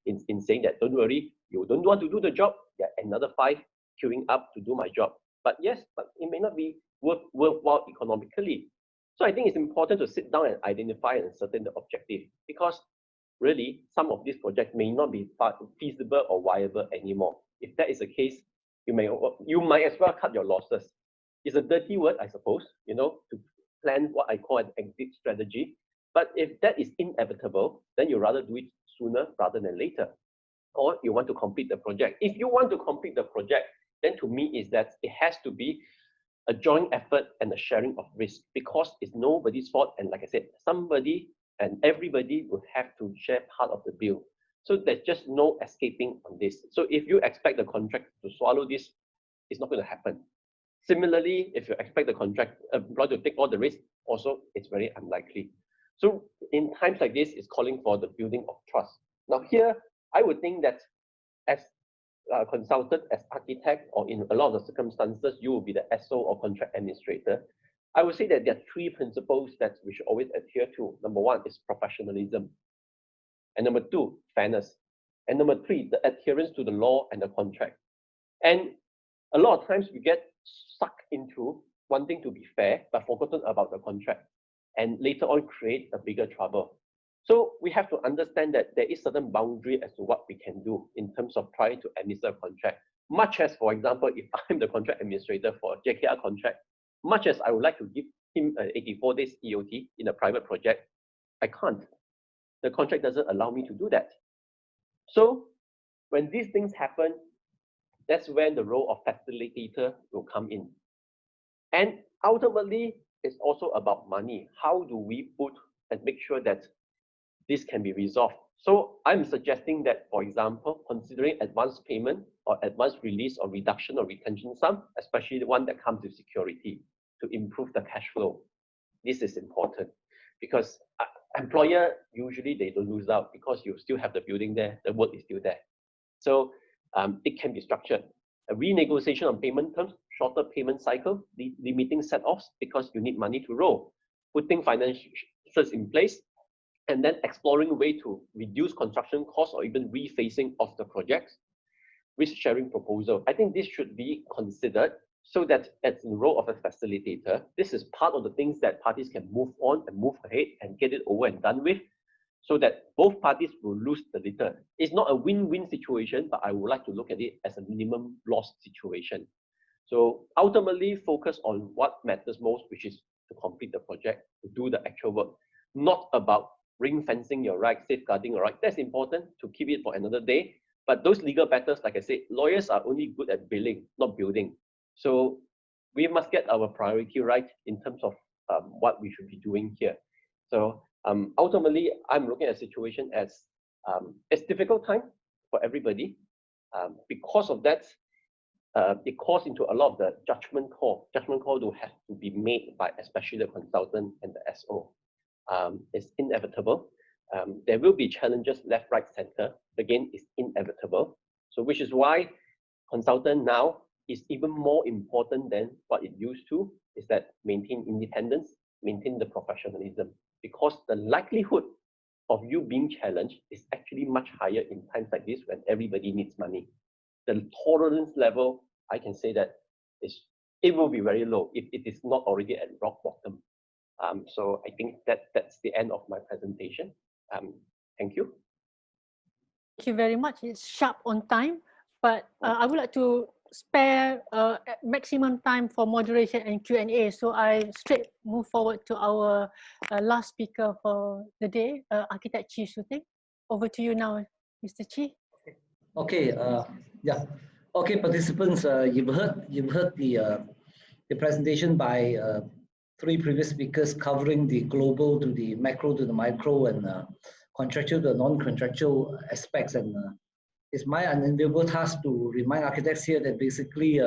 in saying that, don't worry, you don't want to do the job, there are another 5 queuing up to do my job. But yes, but it may not be worthwhile economically. So I think it's important to sit down and identify and ascertain the objective, because really, some of these projects may not be feasible or viable anymore. If that is the case, you might as well cut your losses. It's a dirty word, I suppose, to plan what I call an exit strategy. But if that is inevitable, then you rather do it sooner rather than later. Or you want to complete the project. If you want to complete the project, then to me is that it has to be a joint effort and a sharing of risk, because it's nobody's fault. And like I said, somebody and everybody will have to share part of the bill. So there's just no escaping on this. So if you expect the contract to swallow this, it's not going to happen. Similarly, if you expect the contract employer to take all the risk, also it's very unlikely. So in times like this, it's calling for the building of trust. Now here, I would think that as a consultant, as architect, or in a lot of the circumstances, you will be the SO or contract administrator. I would say that there are 3 principles that we should always adhere to. Number 1 is professionalism. And number 2, fairness. And number 3, the adherence to the law and the contract. And a lot of times we get sucked into wanting to be fair, but forgotten about the contract. And later on create a bigger trouble. So we have to understand that there is certain boundary as to what we can do in terms of trying to administer a contract. Much as, for example, if I'm the contract administrator for a JKR contract, much as I would like to give him 84 days EOT in a private project, I can't. The contract doesn't allow me to do that. So when these things happen, that's when the role of facilitator will come in. And ultimately, it's also about money. How do we put and make sure that this can be resolved? So I'm suggesting that, for example, considering advance payment or advance release or reduction or retention sum, especially the one that comes with security, to improve the cash flow. This is important because employer, usually they don't lose out because you still have the building there, the work is still there. So it can be structured. A renegotiation on payment terms, shorter payment cycle, limiting set-offs because you need money to roll, putting financials in place, and then exploring a way to reduce construction costs or even rephasing of the projects, risk-sharing proposal. I think this should be considered so that as the role of a facilitator, this is part of the things that parties can move on and move ahead and get it over and done with, so that both parties will lose the little. It's not a win-win situation, but I would like to look at it as a minimum loss situation. So ultimately focus on what matters most, which is to complete the project, to do the actual work, not about ring fencing your rights, safeguarding your rights. That's important to keep it for another day. But those legal battles, like I said, lawyers are only good at billing, not building. So we must get our priority right in terms of what we should be doing here. So ultimately, I'm looking at a situation as it's a difficult time for everybody. Because of that, it calls into a lot of the judgment call. Judgment call will have to be made by especially the consultant and the SO. It's inevitable. There will be challenges left, right, center. Again, it's inevitable. So which is why consultant now is even more important than what it used to, is that maintain independence, maintain the professionalism, because the likelihood of you being challenged is actually much higher in times like this when everybody needs money. The tolerance level, I can say that it will be very low if it is not already at rock bottom. So I think that's the end of my presentation. Thank you. Thank you very much. It's sharp on time, but I would like to spare maximum time for moderation and Q&A. So I straight move forward to our last speaker for the day, Architect Chee. Over to you now, Mr. Chee. Okay. Yeah. Okay, participants. You've heard the presentation by 3 previous speakers covering the global to the macro to the micro and contractual to non-contractual aspects. And it's my unenviable task to remind architects here that basically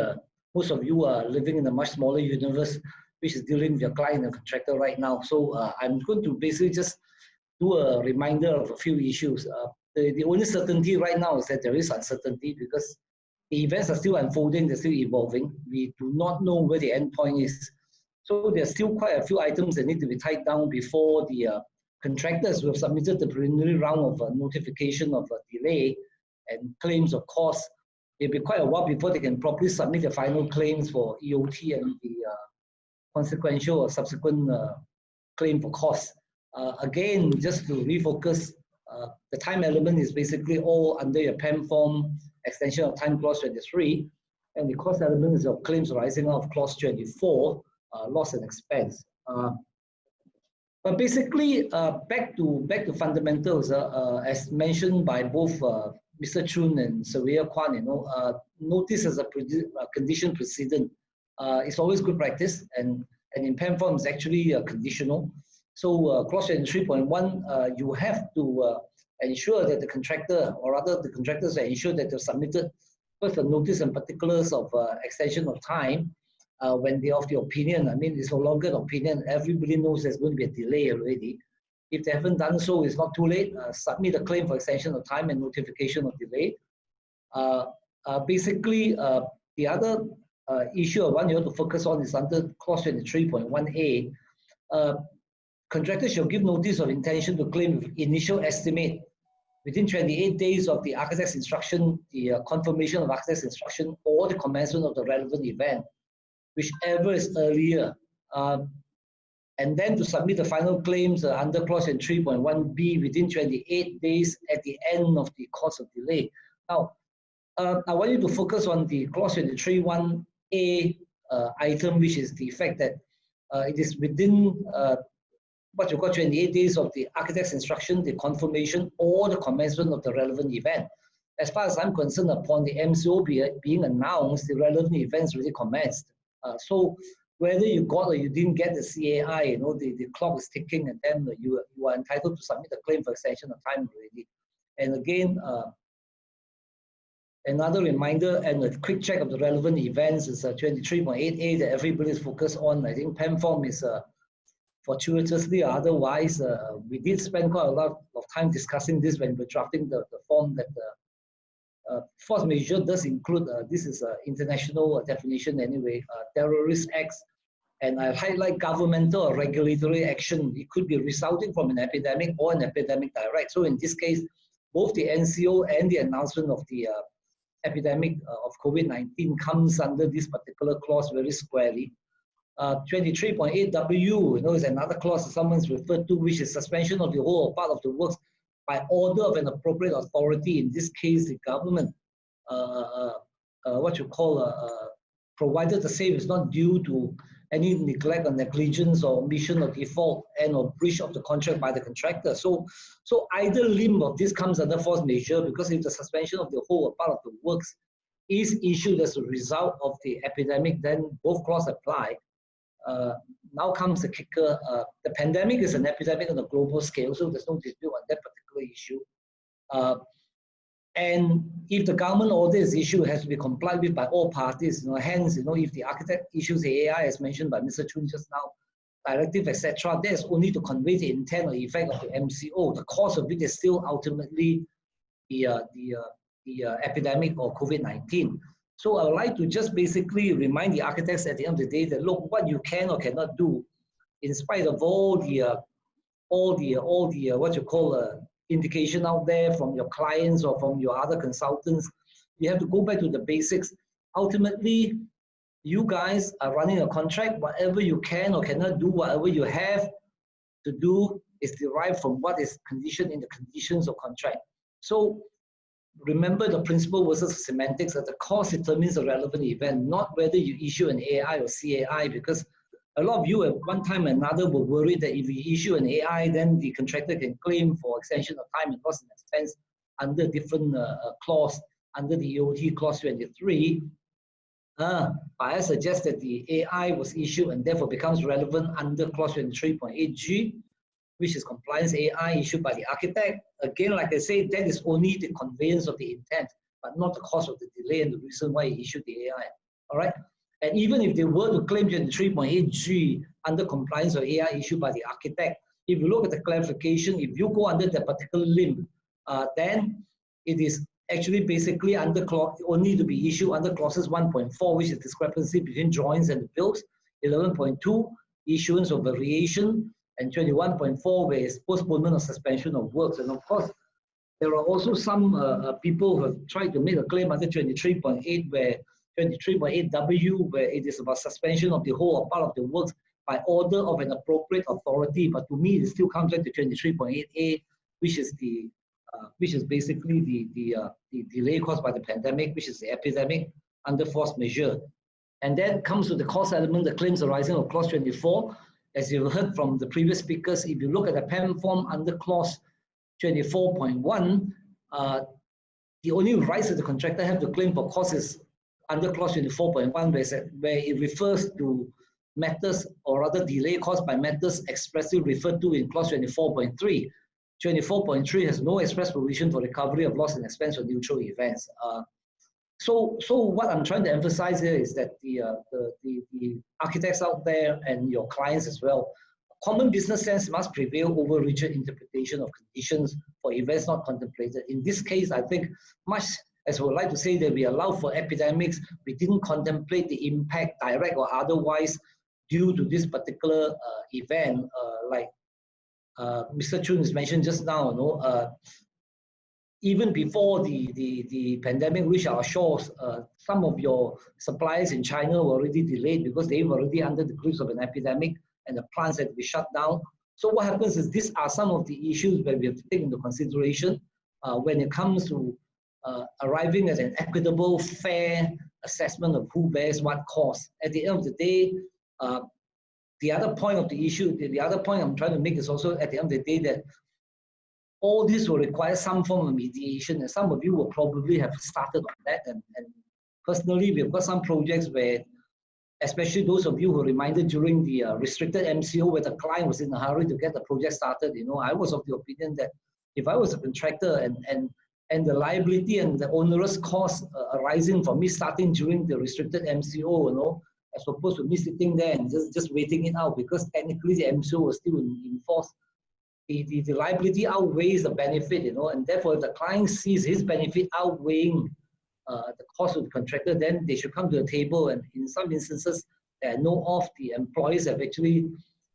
most of you are living in a much smaller universe, which is dealing with your client and contractor right now. So I'm going to basically just do a reminder of a few issues. The only certainty right now is that there is uncertainty because the events are still unfolding, they're still evolving. We do not know where the end point is. So there's still quite a few items that need to be tied down before the contractors who have submitted the preliminary round of notification of a delay and claims of cost. It'll be quite a while before they can properly submit the final claims for EOT and the consequential or subsequent claim for costs. Again, just to refocus, the time element is basically all under your PAM form, extension of time clause 23, and the cost element is of claims arising out of clause 24, loss and expense. But basically, back to fundamentals, as mentioned by both Mr. Chun and Sofiah Kwan, notice as a condition precedent is always good practice, and in PAM form is actually conditional. So clause 23.1, you have to ensure that the contractor, or rather the contractors, are ensured that they've submitted first a notice and particulars of extension of time when they're of the opinion. I mean, it's no longer an opinion. Everybody knows there's going to be a delay already. If they haven't done so, it's not too late. Submit a claim for extension of time and notification of delay. Basically, the other issue I want you to focus on is under clause 23.1a. Contractors shall give notice of intention to claim with initial estimate within 28 days of the architect's instruction, the confirmation of architect's instruction, or the commencement of the relevant event, whichever is earlier. and then to submit the final claims under clause 3.1b within 28 days at the end of the course of delay. Now, I want you to focus on the clause 23.1a item, which is the fact that it is within what you call 28 days of the architect's instruction, the confirmation, or the commencement of the relevant event. As far as I'm concerned, upon the MCO being announced, the relevant events really commenced. So whether you got or you didn't get the CAI, you know, the clock is ticking, and then you are entitled to submit a claim for extension of time already. And again, another reminder and a quick check of the relevant events is 23.8a that everybody is focused on. I think PAM form is fortuitously or otherwise, we did spend quite a lot of time discussing this when we're drafting the form that force majeure does include, this is an international definition anyway, terrorist acts, and I highlight governmental or regulatory action. It could be resulting from an epidemic or an epidemic direct. So in this case, both the NCO and the announcement of the epidemic of COVID-19 comes under this particular clause very squarely. 23.8W, you know, is another clause that someone's referred to, which is suspension of the whole or part of the works by order of an appropriate authority, in this case the government, what you call, provided the same is not due to any neglect or negligence or omission or default and or breach of the contract by the contractor. So either limb of this comes under force majeure, because if the suspension of the whole or part of the works is issued as a result of the epidemic, then both clauses apply. Now comes the kicker. The pandemic is an epidemic on a global scale, so there's no dispute on that particular issue. And if the government order is issued, it has to be complied with by all parties. You know, hence, you know, if the architect issues the AI, as mentioned by Mr. Chun just now, directive, etc., that is only to convey the intent or effect of the MCO. The cause of it is still ultimately the epidemic or COVID-19. So I would like to just basically remind the architects at the end of the day that, look, what you can or cannot do, in spite of all the what you call indication out there from your clients or from your other consultants, you have to go back to the basics. Ultimately, you guys are running a contract. Whatever you can or cannot do, whatever you have to do is derived from what is conditioned in the conditions of contract. So remember the principle versus semantics, that the cause determines the relevant event, not whether you issue an AI or CAI, because a lot of you at one time or another were worried that if you issue an AI, then the contractor can claim for extension of time and cost and expense under different clause, under the EOT clause 23. I suggest that the AI was issued and therefore becomes relevant under clause 23.8G, which is compliance AI issued by the architect. Again, like I say, that is only the conveyance of the intent, but not the cause of the delay and the reason why he issued the AI. All right. And even if they were to claim 23.8G under compliance of AI issued by the architect, if you look at the clarification, if you go under that particular limb, then it is actually basically under clause, only to be issued under clauses 1.4, which is discrepancy between drawings and the bills, 11.2, issuance of variation, and 21.4, where it's postponement or suspension of works. And of course, there are also some people who have tried to make a claim under 23.8, where 23.8W, where it is about suspension of the whole or part of the works by order of an appropriate authority. But to me, it still comes back to 23.8A, which is basically the delay caused by the pandemic, which is the epidemic under force majeure. And then comes to the cause element, the claims arising of clause 24. As you heard from the previous speakers, if you look at the PAM form under clause 24.1, the only rights that the contractor have to claim for causes under clause 24.1, where it refers to matters or rather delay caused by matters expressly referred to in clause 24.3. 24.3 has no express provision for recovery of loss and expense or neutral events. So what I'm trying to emphasize here is that the architects out there and your clients as well, common business sense must prevail over rigid interpretation of conditions for events not contemplated. In this case, I think much as we would like to say that we allow for epidemics, we didn't contemplate the impact, direct or otherwise, due to this particular event, like Mr. Chun has mentioned just now. You know, even before the pandemic reached our shores, some of your suppliers in China were already delayed because they were already under the grips of an epidemic. and the plants had to be shut down. So what happens is these are some of the issues that we have to take into consideration when it comes to arriving at an equitable, fair assessment of who bears what cost. At the end of the day, the other point of the issue, the other point I'm trying to make is also at the end of the day that all this will require some form of mediation, and some of you will probably have started on that. And personally, we've got some projects where, especially those of you who reminded during the restricted MCO where the client was in a hurry to get the project started, you know, I was of the opinion that if I was a contractor and the liability and the onerous cost arising from me starting during the restricted MCO, you know, as opposed to me sitting there and just waiting it out, because technically the MCO was still in force, the liability outweighs the benefit, you know, and therefore if the client sees his benefit outweighing the cost of the contractor, then they should come to the table. And in some instances that I know of, the employees have actually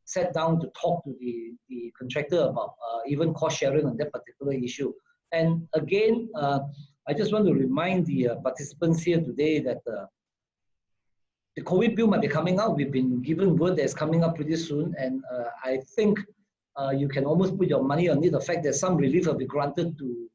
sat down to talk to the contractor about even cost sharing on that particular issue. And again, I just want to remind the participants here today that the COVID bill might be coming out. We've been given word that it's coming up pretty soon, and I think you can almost put your money on it, the fact that some relief will be granted to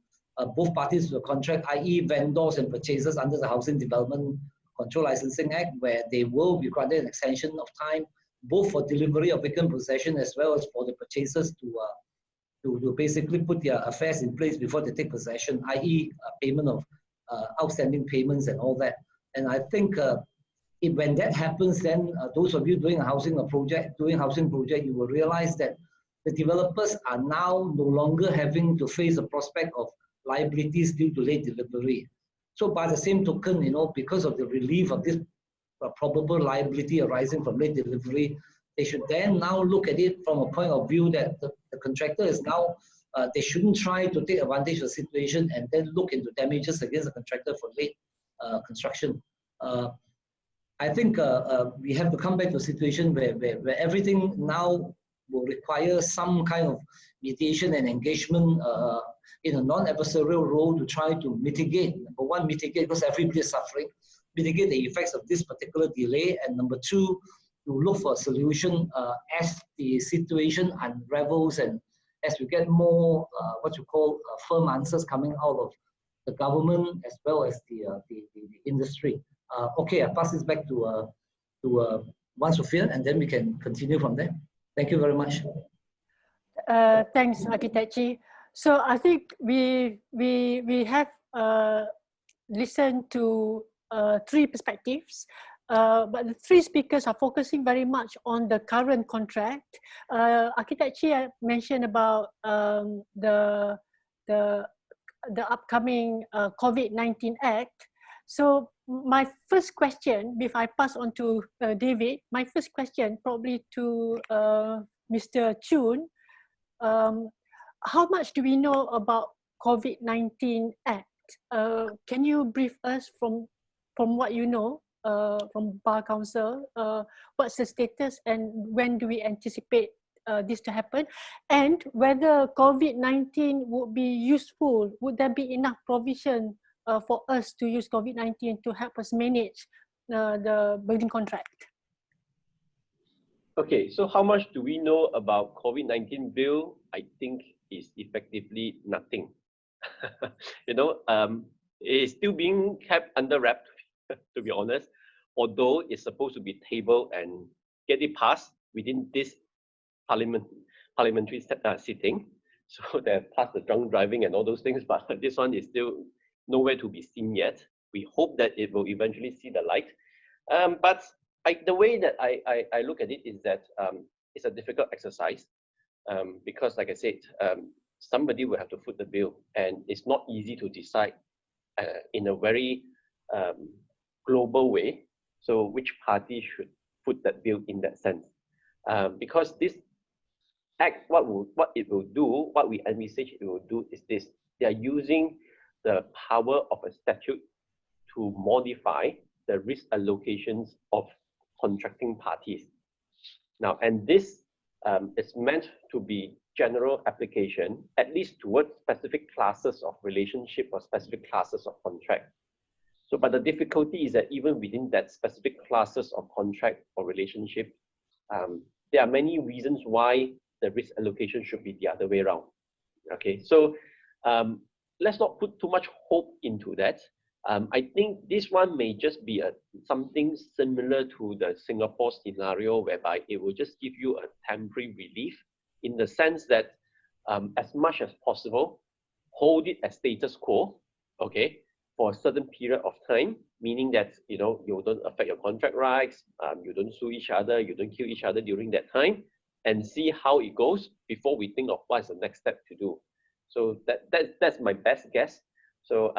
both parties to the contract, i.e. vendors and purchasers under the Housing Development Control Licensing Act, where they will be granted an extension of time, both for delivery of vacant possession as well as for the purchasers to basically put their affairs in place before they take possession, i.e. payment of outstanding payments and all that. And I think when that happens, then those of you doing a housing project, you will realize that the developers are now no longer having to face the prospect of liabilities due to late delivery. So by the same token, you know, because of the relief of this probable liability arising from late delivery, they should then now look at it from a point of view that the contractor is now, they shouldn't try to take advantage of the situation and then look into damages against the contractor for late construction. I think we have to come back to a situation where everything now will require some kind of mediation and engagement in a non-adversarial role to try to mitigate. Number one, mitigate because everybody is suffering, mitigate the effects of this particular delay, and number two, to look for a solution as the situation unravels and as we get more what you call firm answers coming out of the government as well as the industry. Okay, I'll pass this back to Wan Sofiah, and then we can continue from there. Thank you very much. Thanks, Architect Chee. So I think we have listened to three perspectives, but the three speakers are focusing very much on the current contract. Architect Cheah mentioned about the upcoming COVID-19 Act. So my first question, if I pass on to David, my first question probably to Mr. Chun, how much do we know about COVID-19 Act? Can you brief us from what you know from Bar Council? What's the status and when do we anticipate this to happen? And whether COVID-19 would be useful, would there be enough provision for us to use COVID-19 to help us manage the building contract? Okay, so how much do we know about COVID-19 bill? I think is effectively nothing. You know, it is still being kept under wrap, to be honest, although it's supposed to be tabled and get it passed within this parliamentary sitting. So they've passed the drunk driving and all those things, but this one is still nowhere to be seen yet. We hope that it will eventually see the light. But the way that I look at it is that it's a difficult exercise because, like I said, somebody will have to foot the bill, and it's not easy to decide in a very global way. So which party should foot that bill in that sense? Because this act, what it will do, what we envisage it will do is this: they are using the power of a statute to modify the risk allocations of contracting parties. Now, and this is meant to be general application, at least towards specific classes of relationship or specific classes of contract. So, but the difficulty is that even within that specific classes of contract or relationship, there are many reasons why the risk allocation should be the other way around. Okay, so let's not put too much hope into that. I think this one may just be something similar to the Singapore scenario, whereby it will just give you a temporary relief in the sense that as much as possible, hold it as status quo, okay, for a certain period of time, meaning that, you know, you don't affect your contract rights, you don't sue each other, you don't kill each other during that time, and see how it goes before we think of what's the next step to do. So that's my best guess. So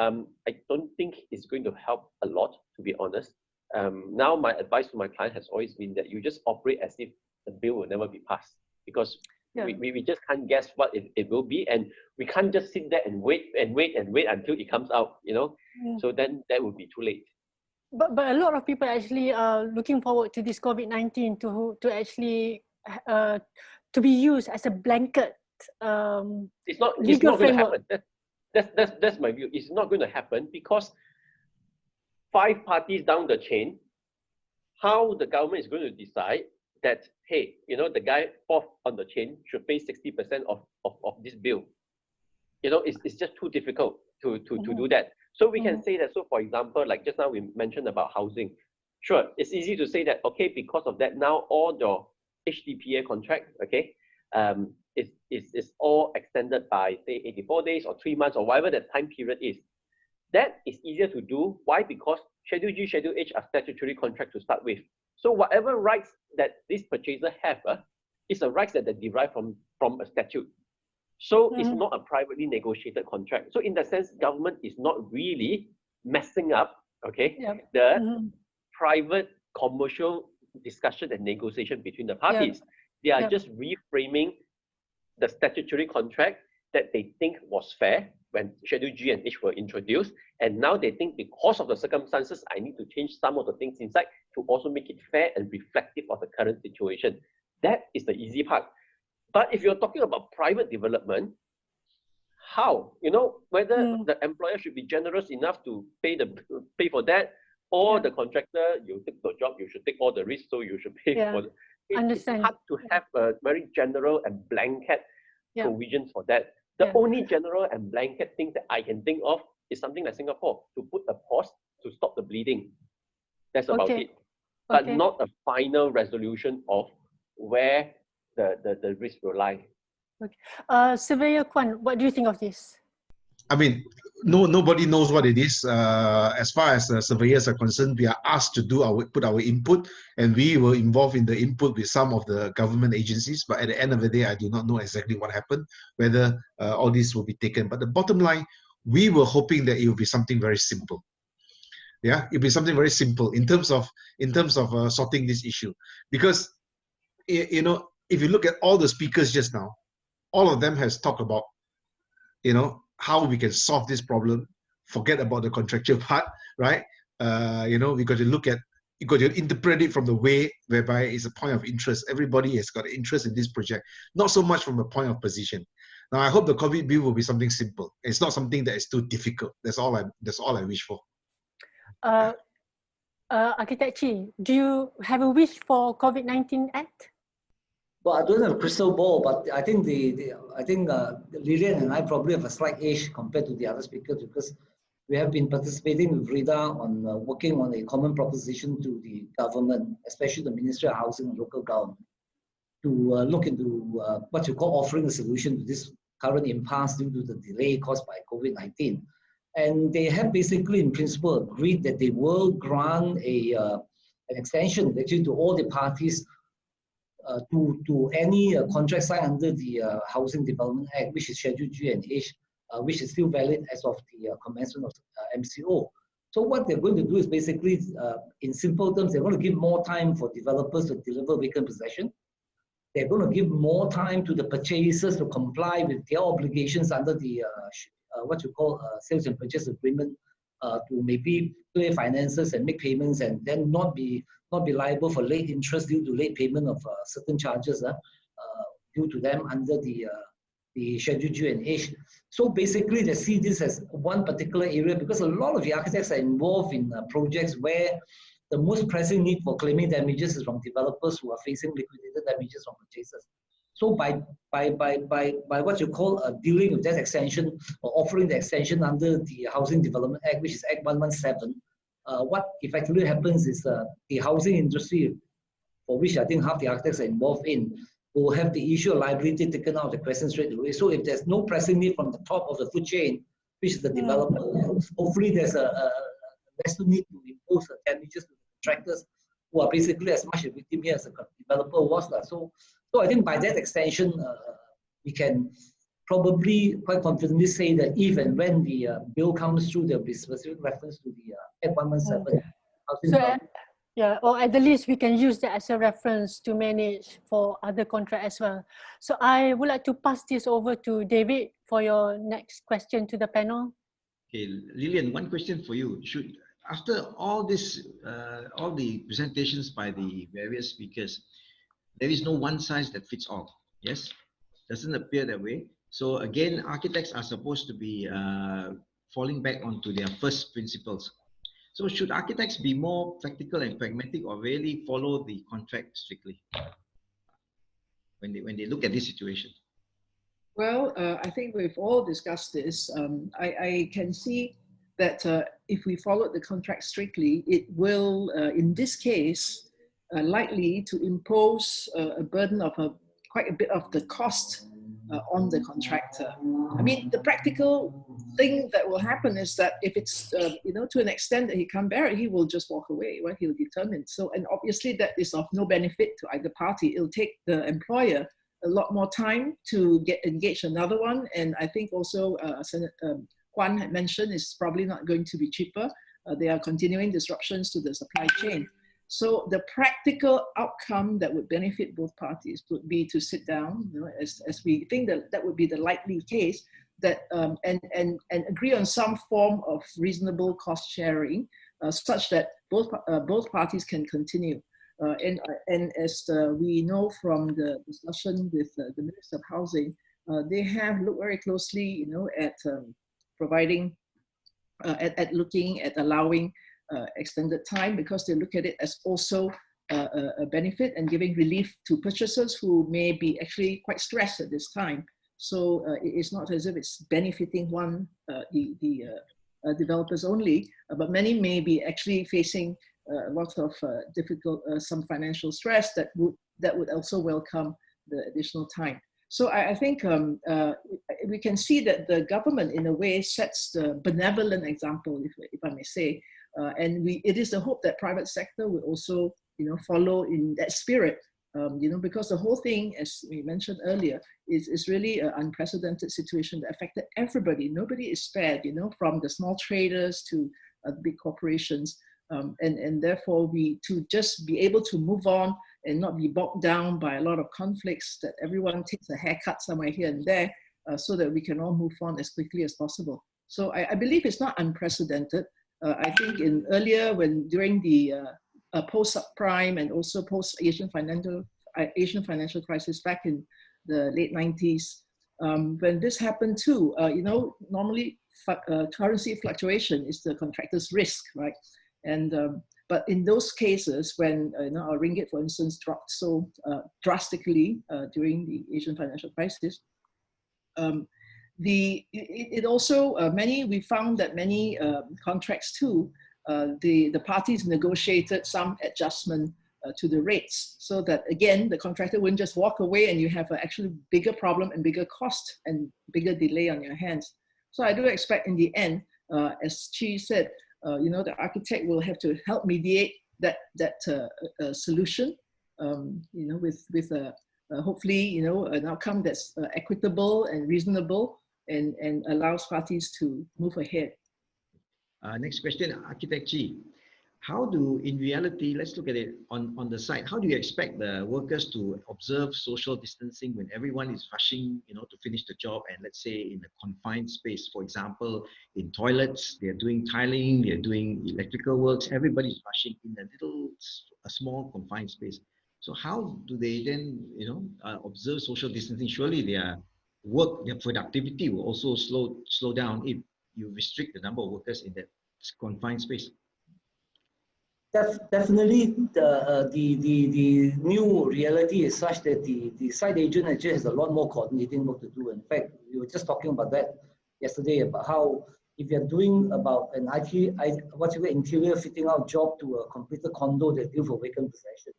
I don't think it's going to help a lot, to be honest. Now my advice to my client has always been that you just operate as if the bill will never be passed, because we just can't guess what it will be, and we can't just sit there and wait until it comes out, you know. So then that would be too late. But a lot of people actually are looking forward to this COVID-19 to actually to be used as a blanket it's not legal going to framework. happen. That's my view. It's not going to happen because 5 parties down the chain, how the government is going to decide that, hey, you know, the guy 4th on the chain should pay 60% of this bill. You know, it's just too difficult to do that. So we can say that, so for example, like just now we mentioned about housing. Sure, it's easy to say that, okay, because of that, now all your HDPA contract, okay, is all extended by, say, 84 days or 3 months or whatever the time period is. That is easier to do. Why? Because Schedule G, Schedule H are statutory contract to start with. So whatever rights that this purchaser have is a rights that they derive from a statute. So it's not a privately negotiated contract. So in that sense, government is not really messing up, okay, the private commercial discussion and negotiation between the parties. They are just reframing the statutory contract that they think was fair when Schedule G and H were introduced. And now they think because of the circumstances, I need to change some of the things inside to also make it fair and reflective of the current situation. That is the easy part. But if you're talking about private development, how? You know, whether the employer should be generous enough to pay for that, or the contractor, you take the job, you should take all the risks, so you should pay for it. It's hard to have a very general and blanket provisions for that. The only general and blanket thing that I can think of is something like Singapore, to put a pause to stop the bleeding. That's about it. But not a final resolution of where the risk will lie. Surveyor Kwan, what do you think of this? I mean, nobody knows what it is. As far as surveyors are concerned, we are asked to put our input, and we were involved in the input with some of the government agencies. But at the end of the day, I do not know exactly what happened, whether all this will be taken. But the bottom line, we were hoping that it will be something very simple. Yeah, it'll be something very simple in terms of sorting this issue, because you know, if you look at all the speakers just now, all of them has talked about, you know, how we can solve this problem. Forget about the contractual part, right? You know, we got to look at, you got to interpret it from the way whereby it's a point of interest. Everybody has got an interest in this project, not so much from a point of position. Now, I hope the COVID bill will be something simple. It's not something that is too difficult. That's all I wish for. Architect Chee, do you have a wish for COVID-19 Act? Well, I don't have a crystal ball, but I think Lillian and I probably have a slight edge compared to the other speakers, because we have been participating with RIDA on working on a common proposition to the government, especially the Ministry of Housing and Local Government, to look into what you call offering a solution to this current impasse due to the delay caused by COVID-19. And they have basically, in principle, agreed that they will grant an extension actually to all the parties to any contract signed under the Housing Development Act, which is Schedule G and H, which is still valid as of the commencement of MCO. So what they're going to do is basically, in simple terms, they're going to give more time for developers to deliver vacant possession. They're going to give more time to the purchasers to comply with their obligations under the what you call sales and purchase agreement, to maybe clear finances and make payments, and then not be liable for late interest due to late payment of certain charges due to them under the Schedule G and H. So basically, they see this as one particular area, because a lot of the architects are involved in projects where the most pressing need for claiming damages is from developers who are facing liquidated damages from purchasers. So by what you call dealing with that extension or offering the extension under the Housing Development Act, which is Act 117, what effectively happens is the housing industry, for which I think half the architects are involved in, will have the issue of liability taken out of the question straight away. So if there's no pressing need from the top of the food chain, which is the developer, hopefully there's a less need to impose damages to the contractors who are basically as much a victim here as the developer was. So I think by that extension, we can probably quite confidently say that even when the bill comes through, there'll be specific reference to the Act 117. So, yeah, or at the least we can use that as a reference to manage for other contract as well. So I would like to pass this over to David for your next question to the panel. Okay, Lillian, one question for you. After all this, all the presentations by the various speakers, there is no one size that fits all. Yes, doesn't appear that way. So again, architects are supposed to be falling back onto their first principles. So should architects be more practical and pragmatic, or really follow the contract strictly when they look at this situation? Well, I think we've all discussed this. I can see that if we followed the contract strictly, it will, in this case, likely to impose a burden of quite a bit of the cost on the contractor. I mean, the practical thing that will happen is that if it's, to an extent that he can't bear it, he will just walk away, right? He'll determine. So, and obviously that is of no benefit to either party. It'll take the employer a lot more time to get engaged another one. And I think also Senator Kwan had mentioned it's probably not going to be cheaper. There are continuing disruptions to the supply chain. So the practical outcome that would benefit both parties would be to sit down, as we think that would be the likely case, that and agree on some form of reasonable cost sharing, such that both parties can continue. And as we know from the discussion with the Minister of Housing, they have looked very closely, at providing, at looking at allowing extended time, because they look at it as also a benefit and giving relief to purchasers who may be actually quite stressed at this time. So it's not as if it's benefiting the developers only, but many may be actually facing a lot of some financial stress that would also welcome the additional time. So I think we can see that the government, in a way, sets the benevolent example, if I may say, and it is the hope that private sector will also, follow in that spirit, because the whole thing, as we mentioned earlier, is really an unprecedented situation that affected everybody. Nobody is spared, from the small traders to big corporations. And therefore, to just be able to move on and not be bogged down by a lot of conflicts, that everyone takes a haircut somewhere here and there, so that we can all move on as quickly as possible. So I believe it's not unprecedented. I think during the post-subprime and also post-Asian financial crisis back in the late 90s, when this happened too, normally currency fluctuation is the contractor's risk, right? And but in those cases, when our ringgit, for instance, dropped so drastically during the Asian financial crisis, we found that many contracts too, the parties negotiated some adjustment to the rates, so that again the contractor wouldn't just walk away and you have an actually bigger problem and bigger cost and bigger delay on your hands. So I do expect in the end, as Chee said, the architect will have to help mediate that solution, with hopefully an outcome that's equitable and reasonable and allows parties to move ahead. Next question, Architect Chee. How do, in reality, let's look at it on the site, how do you expect the workers to observe social distancing when everyone is rushing, to finish the job, and let's say in a confined space, for example, in toilets, they're doing tiling, they're doing electrical works, everybody's rushing in a small confined space. So how do they then, observe social distancing? Surely their work, their productivity will also slow down if you restrict the number of workers in that confined space. Definitely, the new reality is such that the site agent actually has a lot more coordinating work to do. In fact, we were just talking about that yesterday, about how if you're doing about an interior fitting out job to a completed condo that deals for vacant possession.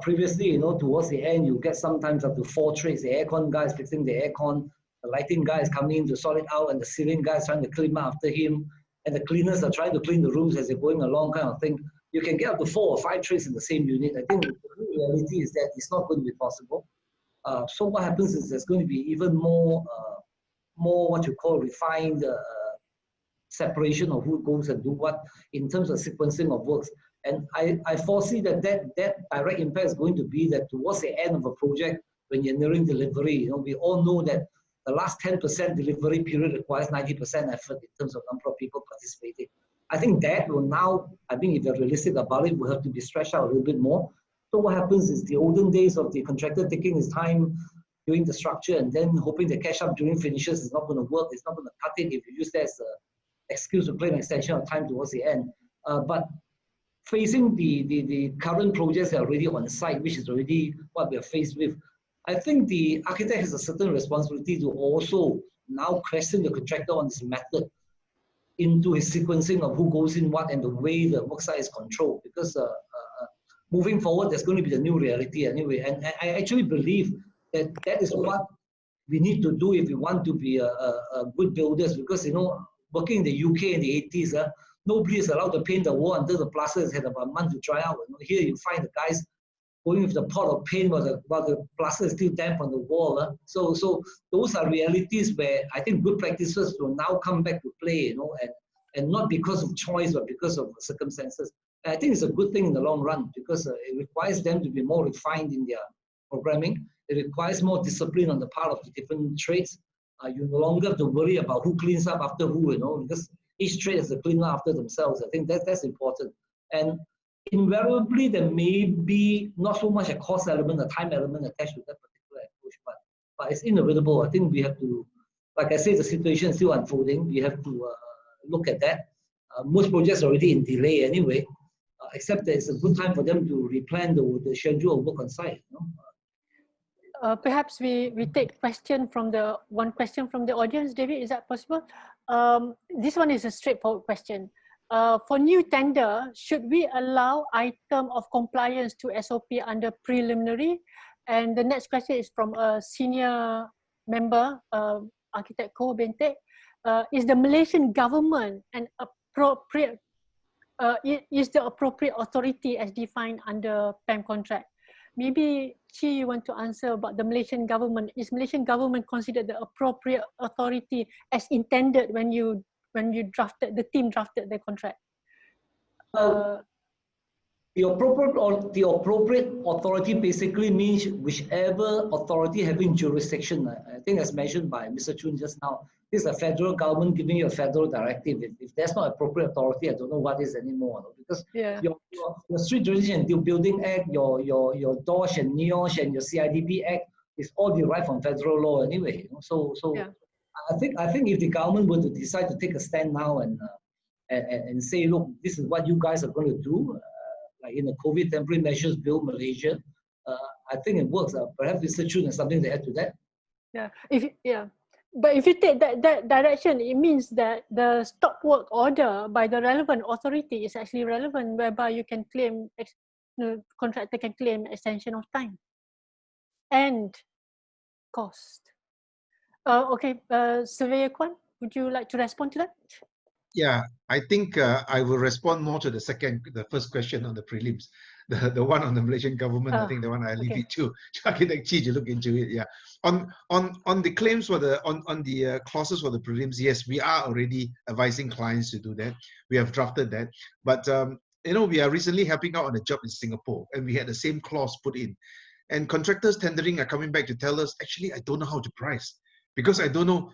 Previously, you know, towards the end, you get sometimes up to 4 trades. The aircon guy is fixing the aircon, the lighting guy is coming in to sort it out, and the ceiling guy is trying to clean after him, and the cleaners are trying to clean the rooms as they're going along, kind of thing. You can get up to 4 or 5 trades in the same unit. I think the reality is that it's not going to be possible. So what happens is there's going to be even more what you call refined separation of who goes and do what in terms of sequencing of works. And I foresee that direct impact is going to be that towards the end of a project, when you're nearing delivery, you know, we all know that the last 10% delivery period requires 90% effort in terms of number of people participating. I think that will now, I think if you're realistic about it, will have to be stretched out a little bit more. So what happens is the olden days of the contractor taking his time doing the structure and then hoping to catch up during finishes is not going to work. It's not going to cut it if you use that as an excuse to claim extension of time towards the end. But facing the current projects that are already on site, which is already what we are faced with, I think the architect has a certain responsibility to also now question the contractor on his method into his sequencing of who goes in what and the way the worksite is controlled. Because moving forward, there's going to be the new reality anyway. And I actually believe that that is what we need to do if we want to be a good builders. Because, you know, working in the UK in the 80s, nobody is allowed to paint the wall until the plaster has had about a month to dry out. You know, here you find the guys going with the pot of paint while the plaster is still damp on the wall. So those are realities where I think good practices will now come back to play, you know, and not because of choice, but because of circumstances. And I think it's a good thing in the long run because it requires them to be more refined in their programming. It requires more discipline on the part of the different trades. You no longer have to worry about who cleans up after who, you know, because each trade has to clean up after themselves. I think that's important. And invariably, there may be not so much a cost element, a time element attached to that particular approach, but it's inevitable. I think we have to, like I said, the situation is still unfolding. We have to look at that. Most projects are already in delay anyway, except that it's a good time for them to replan the schedule of work on site. You know? Perhaps we take one question from the audience. David, is that possible? This one is a straightforward question. For new tender, should we allow item of compliance to SOP under preliminary? And the next question is from a senior member, Architect Ko Bentek. Is the Malaysian government an appropriate is the appropriate authority as defined under PAM contract? Maybe Chee, you want to answer about the Malaysian government. Is Malaysian government considered the appropriate authority as intended when the team drafted the contract? The appropriate authority basically means whichever authority having jurisdiction. I think as mentioned by Mr. Chun just now, this is a federal government giving you a federal directive. If that's not appropriate authority, I don't know what is anymore. Because your Street Jurisdiction and Building Act, your DOSH and NEOSH and your CIDP Act is all derived from federal law anyway. So I think if the government were to decide to take a stand now and say, look, this is what you guys are going to do, like in the COVID temporary measures bill, Malaysia, I think it works. Perhaps Mr. Chun has something to add to that. But if you take that direction, it means that the stop work order by the relevant authority is actually relevant, whereby you can claim, contractor can claim extension of time and cost. Okay, Surveyor Kwan, would you like to respond to that? Yeah, I think I will respond more to the first question on the prelims. The one on the Malaysian government, I think the one I leave it to Architect Chee to look into it. Yeah, on the claims for the clauses for the prelims, yes, we are already advising clients to do that. We have drafted that, but we are recently helping out on a job in Singapore, and we had the same clause put in, and contractors tendering are coming back to tell us, actually, I don't know how to price because I don't know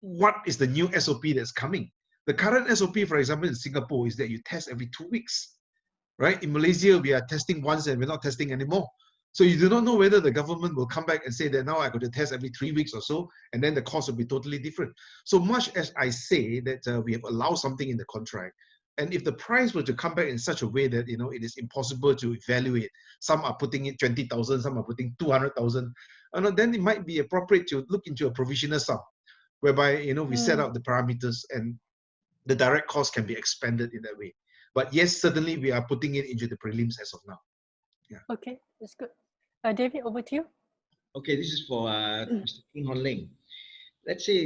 what is the new SOP that's coming. The current SOP, for example, in Singapore is that you test every 2 weeks, right? In Malaysia, we are testing once and we're not testing anymore. So you do not know whether the government will come back and say that now I got to test every 3 weeks or so, and then the cost will be totally different. So much as I say that we have allowed something in the contract, And if the price were to come back in such a way that, it is impossible to evaluate, some are putting in 20,000, some are putting 200,000, then it might be appropriate to look into a provisional sum, whereby, we set out the parameters and the direct cost can be expanded in that way. But yes, certainly we are putting it into the prelims as of now. Yeah. Okay, that's good. David, over to you. Okay, this is for Mr. King Hon Ling. Let's say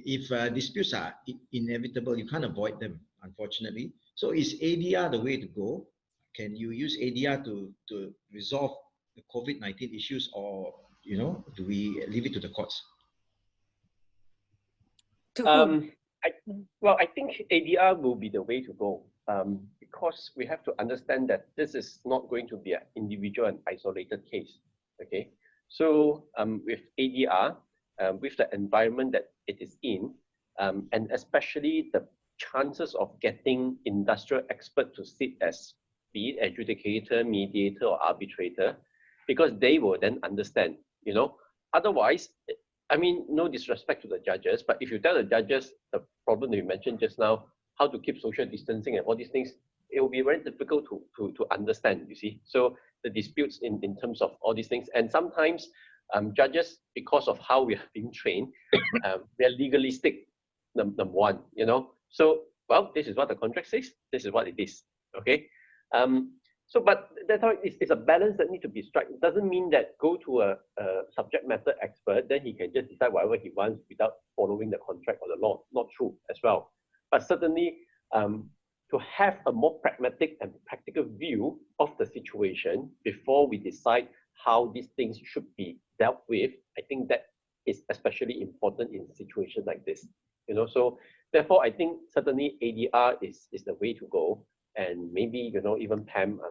if disputes are inevitable, you can't avoid them, unfortunately. So is ADR the way to go? Can you use ADR to resolve the COVID-19 issues, or do we leave it to the courts? I think ADR will be the way to go, because we have to understand that this is not going to be an individual and isolated case. Okay, so with ADR, with the environment that it is in, and especially the chances of getting industrial expert to sit as be it adjudicator, mediator, or arbitrator, because they will then understand. Otherwise, I mean, no disrespect to the judges, but if you tell the judges the problem that you mentioned just now, how to keep social distancing and all these things, it will be very difficult to understand, you see. So the disputes in terms of all these things, and sometimes judges, because of how we are being trained, we are legalistic, number one, So, well, this is what the contract says, this is what it is, okay? But that's how it's a balance that needs to be struck. It doesn't mean that go to a subject matter expert, then he can just decide whatever he wants without following the contract or the law. Not true as well. But certainly, to have a more pragmatic and practical view of the situation before we decide how these things should be dealt with, I think that is especially important in situations like this. So therefore, I think certainly ADR is the way to go. And maybe, even PAM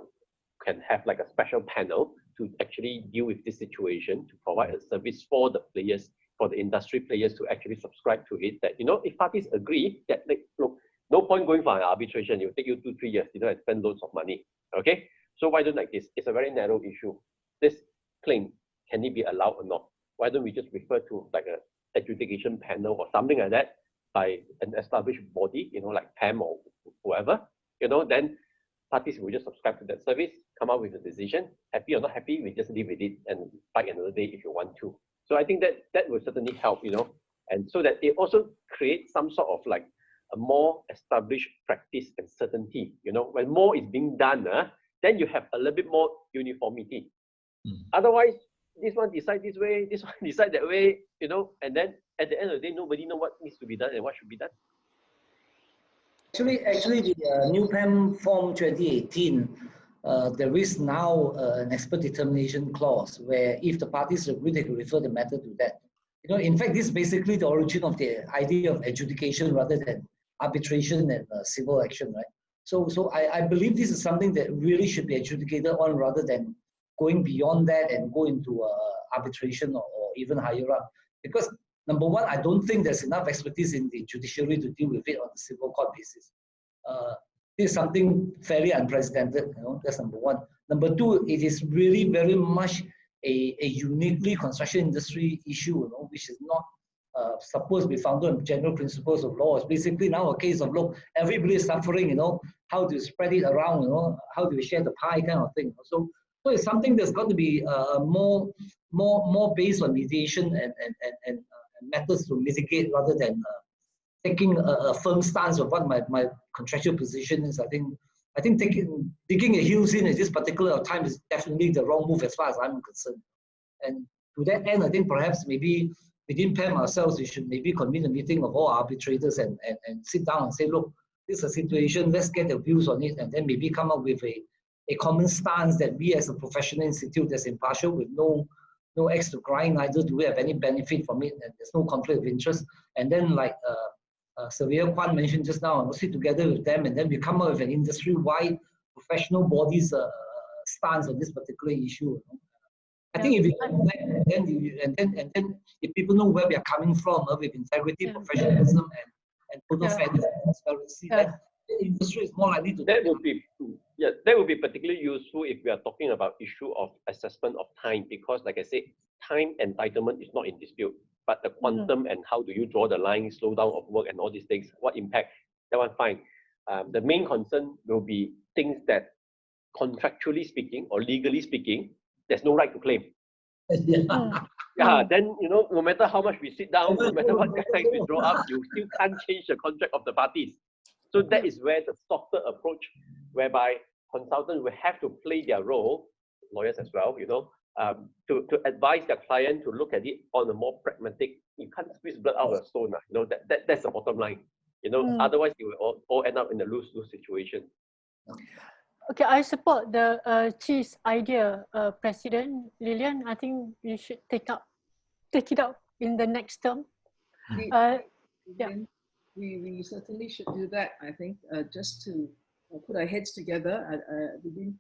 can have like a special panel to actually deal with this situation, to provide a service for the players, for the industry players to actually subscribe to it. That, if parties agree that, look, no point going for an arbitration, it will take you 2-3 years, and spend loads of money. Okay? So why don't like this? It's a very narrow issue. This claim, can it be allowed or not? Why don't we just refer to like a adjudication panel or something like that by an established body, like PAM or whoever, then parties will just subscribe to that service, come up with a decision. Happy or not happy, we just live with it and fight another day if you want to. So I think that will certainly help, and so that it also creates some sort of like a more established practice and certainty. When more is being done, then you have a little bit more uniformity. Otherwise, this one decide this way, this one decide that way, and then at the end of the day, nobody knows what needs to be done and what should be done. Actually, the new PAM Form 2018, there is now an expert determination clause where if the parties agree, they can refer the matter to that. In fact, this is basically the origin of the idea of adjudication rather than arbitration and civil action, right? So I believe this is something that really should be adjudicated on rather than going beyond that and go into arbitration or even higher up. Because number one, I don't think there's enough expertise in the judiciary to deal with it on a civil court basis. This is something fairly unprecedented, that's number one. Number two, it is really very much a uniquely construction industry issue, which is not supposed to be founded on general principles of law. It's basically now a case of, look, everybody is suffering, how to spread it around, how do we share the pie kind of thing. So it's something that's got to be more based on mediation and methods to mitigate rather than taking a firm stance of what my contractual position is. I think digging a heels in at this particular time is definitely the wrong move as far as I'm concerned. And to that end, I think perhaps maybe within PAM ourselves, we should maybe convene a meeting of all arbitrators and sit down and say, look, this is a situation, let's get their views on it, and then maybe come up with a common stance that we as a professional institute that's impartial with no axe to grind, neither do we have any benefit from it, and there's no conflict of interest. And then like Sofiah Kwan mentioned just now, we'll sit together with them and then we come up with an industry-wide professional bodies stance on this particular issue. I think if you do that, and then if people know where we are coming from with integrity, professionalism, and total fairness and transparency, then the industry is more likely to. That would be particularly useful if we are talking about issue of assessment of time, because like I said, time entitlement is not in dispute, but the quantum and how do you draw the line, slow down of work and all these things, what impact, that one fine. The main concern will be things that contractually speaking or legally speaking, there's no right to claim. Then, you know, no matter how much we sit down, no matter what guidelines we draw up, you still can't change the contract of the parties. So that is where the softer approach, whereby consultants will have to play their role, lawyers as well, you know, to advise their client to look at it on a more pragmatic. You can't squeeze blood out of a stone, you know, that's the bottom line. You know, otherwise you will all end up in a lose-lose situation. Okay, I support the Chee's idea, President Lillian. I think you should take it up in the next term. We certainly should do that. I think just to put our heads together,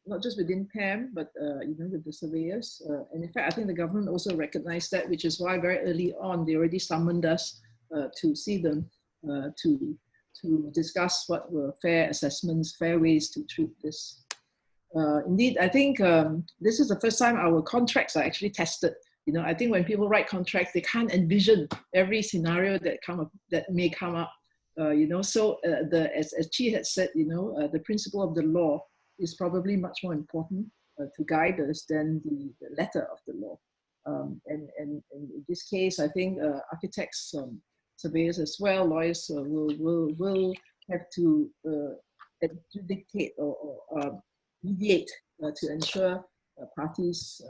not just within PAM, but even with the surveyors. And in fact, I think the government also recognized that, which is why very early on they already summoned us to see them to discuss what were fair assessments, fair ways to treat this. Indeed, I think this is the first time our contracts are actually tested. You know, I think when people write contracts, they can't envision every scenario that may come up. You know, so as Chee had said, you know, the principle of the law is probably much more important to guide us than the letter of the law. And in this case, I think architects, surveyors as well, lawyers will have to dictate or mediate to ensure parties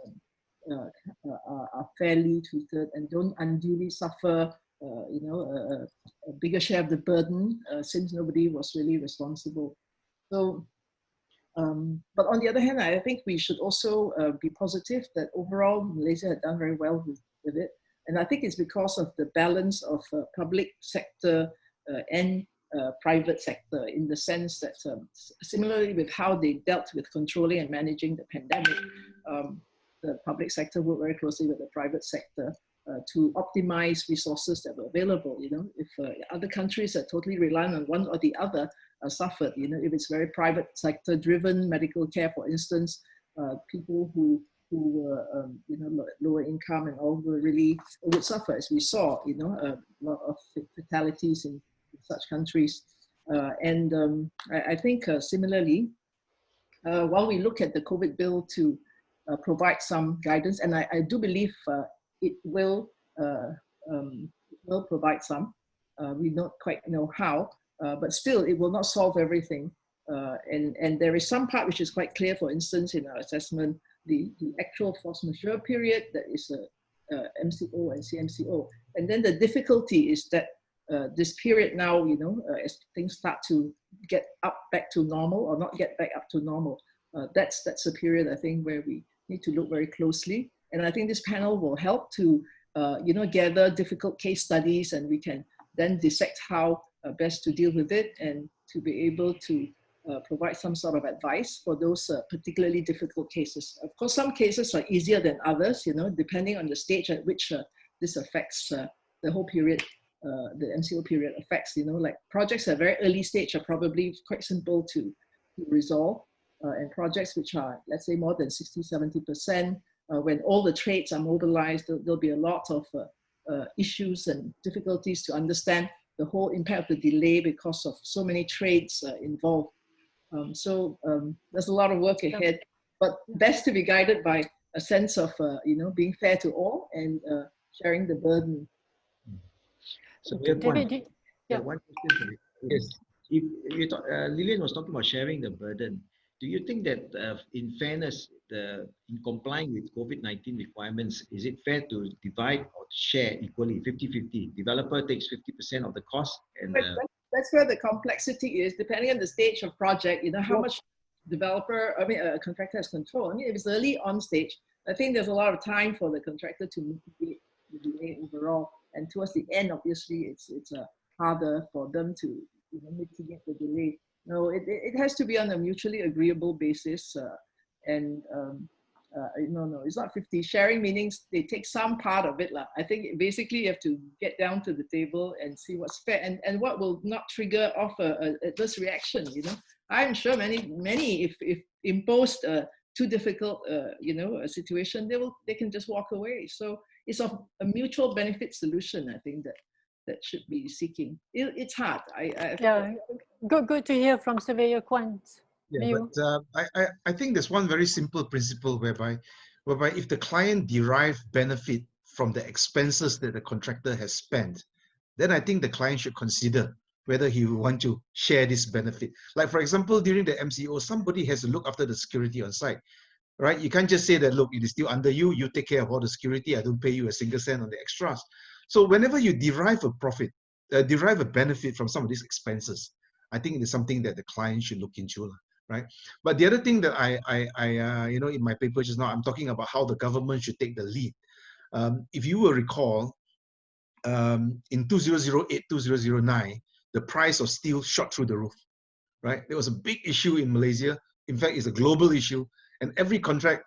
are fairly treated and don't unduly suffer, you know, a bigger share of the burden since nobody was really responsible. So, but on the other hand, I think we should also be positive that overall Malaysia had done very well with it. And I think it's because of the balance of public sector and private sector, in the sense that similarly with how they dealt with controlling and managing the pandemic, the public sector worked very closely with the private sector to optimize resources that were available. You know, if other countries that totally rely on one or the other suffered, you know, if it's very private sector driven medical care, for instance, people who were, you know, lower income and all would suffer, as we saw, you know, a lot of fatalities in such countries. I think similarly, while we look at the COVID bill to provide some guidance, and I do believe it will provide some. We don't quite know how, but still it will not solve everything. And there is some part which is quite clear, for instance, in our assessment, the actual force majeure period, that is MCO and CMCO. And then the difficulty is that this period now, you know, as things start to get back to normal or not get back up to normal, that's a period, I think, where we need to look very closely. And I think this panel will help to, you know, gather difficult case studies, and we can then dissect how best to deal with it and to be able to provide some sort of advice for those particularly difficult cases. Of course, some cases are easier than others, you know, depending on the stage at which this affects the whole period, the MCO period affects, you know, like projects at very early stage are probably quite simple to resolve. And projects which are, let's say, more than 60–70%, when all the trades are mobilized, there'll be a lot of issues and difficulties to understand the whole impact of the delay because of so many trades involved. So there's a lot of work ahead, but best to be guided by a sense of, you know, being fair to all and sharing the burden. So David, one question for you. Yes. Lillian was talking about sharing the burden. Do you think that in fairness, in complying with COVID-19 requirements, is it fair to divide or share equally, 50-50? Developer takes 50% of the cost, and that's where the complexity is, depending on the stage of project, you know, how much a contractor has control. I mean, if it's early on stage, I think there's a lot of time for the contractor to mitigate the delay overall. And towards the end, obviously, it's harder for them to, you know, mitigate the delay. No, it has to be on a mutually agreeable basis. No, it's not 50. Sharing meanings they take some part of it. I think basically you have to get down to the table and see what's fair and what will not trigger off a adverse reaction. You know, I'm sure many if imposed too difficult, you know, a situation, they can just walk away. So it's a mutual benefit solution. I think that that should be seeking. It's hard. Yeah, good to hear from Surveyor Kwan's view. But I think there's one very simple principle whereby if the client derive benefit from the expenses that the contractor has spent, then I think the client should consider whether he will want to share this benefit. Like for example, during the MCO, somebody has to look after the security on site, right? You can't just say that, look, it is still under you, you take care of all the security, I don't pay you a single cent on the extras. So whenever you derive a profit, derive a benefit from some of these expenses, I think it is something that the client should look into, right? But the other thing that I you know, in my paper just now, I'm talking about how the government should take the lead. If you will recall, in 2008, 2009, the price of steel shot through the roof, right? There was a big issue in Malaysia. In fact, it's a global issue. And every contract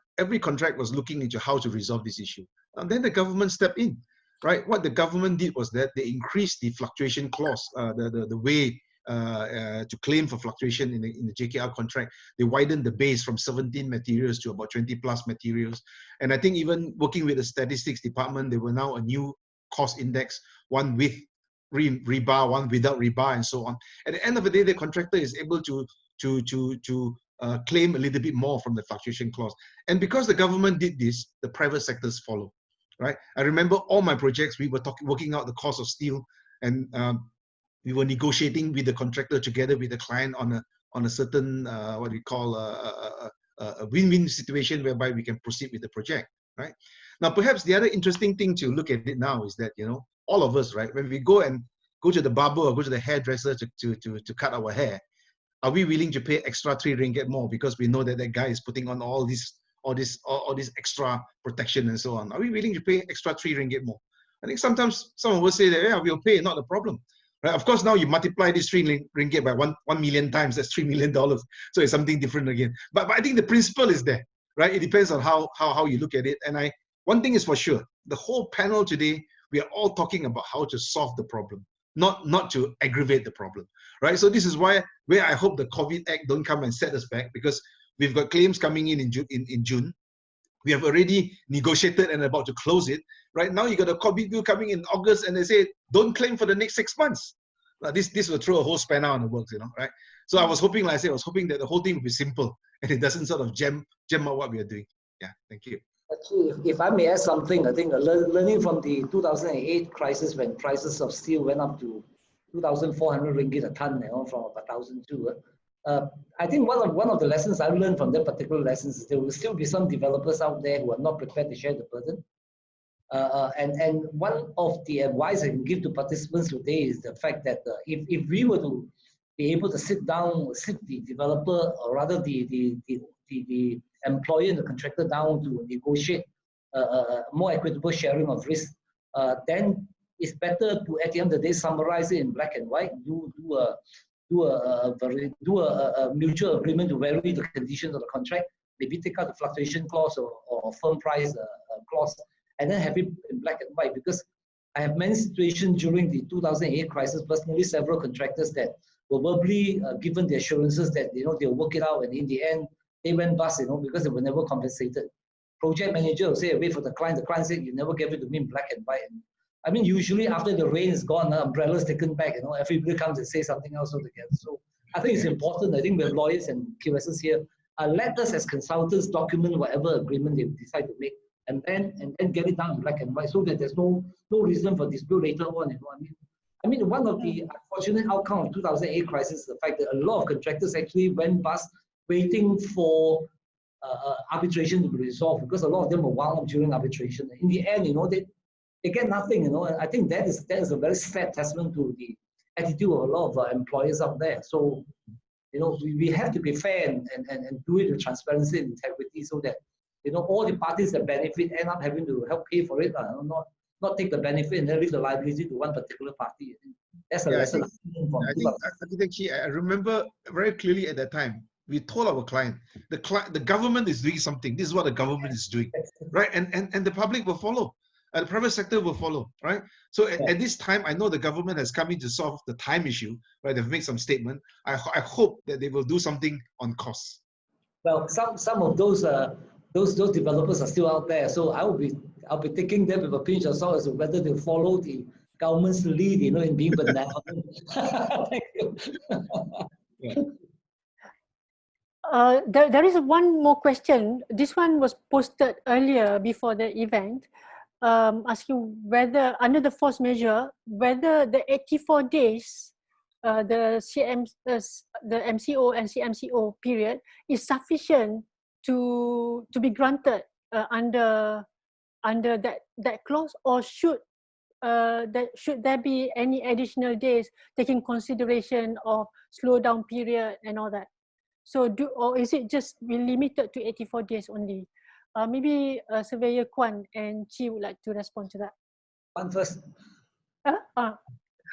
was looking into how to resolve this issue. And then the government stepped in, right? What the government did was that they increased the fluctuation clause, the way to claim for fluctuation in the JKR contract. They widened the base from 17 materials to about 20 plus materials. And I think even working with the statistics department, there were now a new cost index, one with rebar, one without rebar, and so on. At the end of the day, the contractor is able to claim a little bit more from the fluctuation clause. And because the government did this, the private sectors follow, right? I remember all my projects, we were working out the cost of steel, and we were negotiating with the contractor together with the client on a certain, what we call a win-win situation whereby we can proceed with the project, right? Now, perhaps the other interesting thing to look at it now is that, you know, all of us, right, when we go to the barber or go to the hairdresser to cut our hair, are we willing to pay extra 3 ringgit more because we know that that guy is putting on all this extra protection and so on? Are we willing to pay extra 3 ringgit more? I think sometimes some of us say that, yeah, we'll pay, not a problem. Right? Of course, now you multiply this 3 ringgit by 1 million times, that's $3 million. So it's something different again. But I think the principle is there, right? It depends on how you look at it. And one thing is for sure, the whole panel today, we are all talking about how to solve the problem, not to aggravate the problem, right? So this is where I hope the Covet Act don't come and set us back, because we've got claims coming in June. We have already negotiated and about to close it. Right now, you got a Covet bill coming in August, and they say don't claim for the next 6 months. This will throw a whole spanner on the works, you know, right? So I was hoping, like I said, that the whole thing would be simple and it doesn't sort of jam out what we are doing. Yeah, thank you. Actually, if I may add something, I think learning from the 2008 crisis when prices of steel went up to 2,400 ringgit a ton, you know, from about 1,002. I think one of the lessons I learned from that particular lesson is there will still be some developers out there who are not prepared to share the burden. And one of the advice I can give to participants today is the fact that if we were to be able to sit the developer, or rather the employer and the contractor down to negotiate more equitable sharing of risk, then it's better to, at the end of the day, summarize it in black and white, do a mutual agreement to vary the conditions of the contract, maybe take out the fluctuation clause or firm price clause, and then have it in black and white. Because I have many situations during the 2008 crisis, personally, several contractors that were verbally given the assurances that, you know, they'll work it out, and in the end, they went bust, you know, because they were never compensated. Project manager will say, wait for the client. The client said, you never gave it to me in black and white. And I mean, usually after the rain is gone, the umbrella's taken back, you know, everybody comes and says something else altogether. So I think it's important. I think we have lawyers and QSs here. Let us as consultants document whatever agreement they decide to make, and then get it down in black and white, so that there's no reason for dispute later on. You know, I mean, one of the unfortunate outcomes of 2008 crisis is the fact that a lot of contractors actually went bust waiting for arbitration to be resolved, because a lot of them were wound up during arbitration. In the end, you know, they get nothing, you know. And I think that is a very sad testament to the attitude of a lot of employers out there. So, you know, we have to be fair and do it with transparency and integrity, so that, you know, all the parties that benefit end up having to help pay for it, not take the benefit and then leave the liability to one particular party. That's a lesson. I remember very clearly at that time, we told our client, the government is doing something. This is what the government is doing, right? And the public will follow. The private sector will follow, right? So at this time, I know the government has come in to solve the time issue, right? They've made some statement. I hope that they will do something on costs. Well, some of those developers are still out there, so I'll be taking them with a pinch of salt as to whether they follow the government's lead, in being benevolent. Thank you. There is one more question. This one was posted earlier before the event, asking whether under the force measure, whether the 84 days, the MCO and CMCO period is sufficient to be granted under that clause, or should there be any additional days taking consideration of slowdown period and all that? So or is it just be limited to 84 days only? Maybe Surveyor Kwan and Chee would like to respond to that. One first.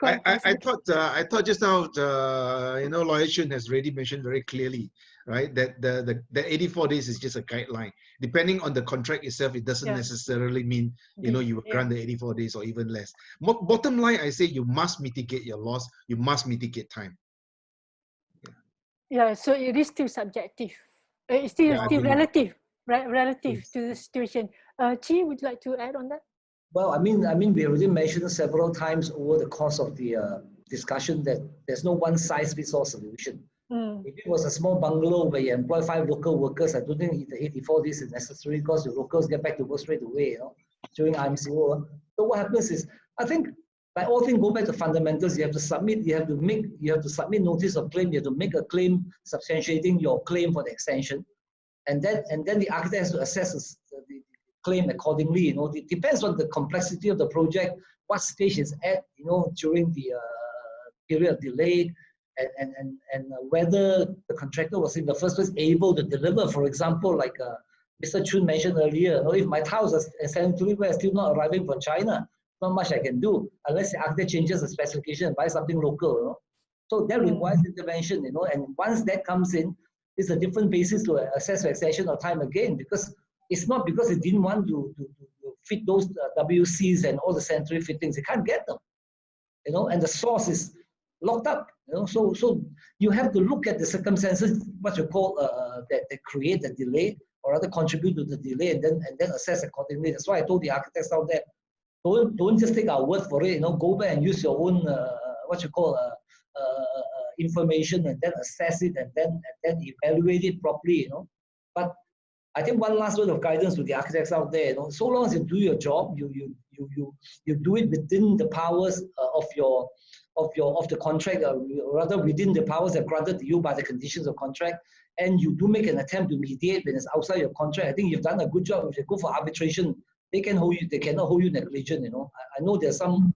I thought just now, Lawyer Shun has already mentioned very clearly, right, that the 84 days is just a guideline. Depending on the contract itself, it doesn't necessarily mean, you will grant the 84 days or even less. Bottom line, I say you must mitigate your loss. You must mitigate time. Yeah, so it is still subjective. It's still relative, right? Relative to the situation. Chee, would you like to add on that? Well, I mean, we already mentioned several times over the course of the discussion that there's no one-size-fits-all solution. If it was a small bungalow where you employ 5 local workers, I don't think the 84 days is necessary because the locals get back to work straight away, during IMCO. So what happens is, I think, like all things go back to fundamentals. You have to submit notice of claim. You have to make a claim substantiating your claim for the extension, and then the architect has to assess the claim accordingly. It depends on the complexity of the project, what stage it's at, during the period of delay, and whether the contractor was in the first place able to deliver. For example, like Mr. Chun mentioned earlier, if my tiles are still not arriving from China, not much I can do unless the architect changes the specification and buys something local. So that requires intervention, and once that comes in, it's a different basis to assess the extension of time again, because it's not because they didn't want to fit those WCs and all the sanitary fittings. They can't get them, and the source is locked up. So you have to look at the circumstances, what you call that create the delay, or rather contribute to the delay, and then assess accordingly. That's why I told the architects out there, don't just take our word for it. Go back and use your own information, and then assess it, and then evaluate it properly. But I think one last word of guidance to the architects out there. So long as you do your job, you do it within the powers of the contract, or rather within the powers that are granted to you by the conditions of contract, and you do make an attempt to mediate when it's outside your contract. I think you've done a good job. If you go for arbitration, they cannot hold you negligent. I know there's some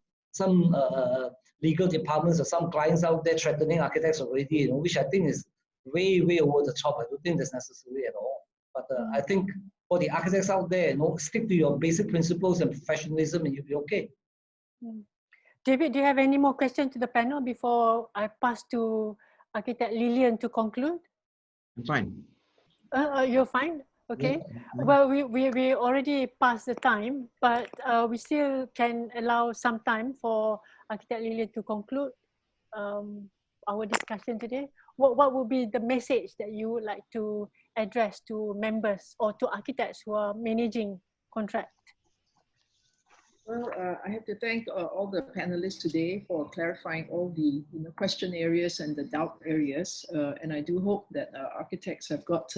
legal departments or some clients out there threatening architects already, which I think is way over the top. I don't think that's necessary at all. But I think for the architects out there, stick to your basic principles and professionalism, and you'll be okay. David, do you have any more questions to the panel before I pass to Architect Lillian to conclude? I'm fine. You're fine? Okay. Well, we already passed the time, but we still can allow some time for Architect Lillian to conclude our discussion today. What would be the message that you would like to address to members or to architects who are managing contract? Well, I have to thank all the panelists today for clarifying all the question areas and the doubt areas, and I do hope that architects have got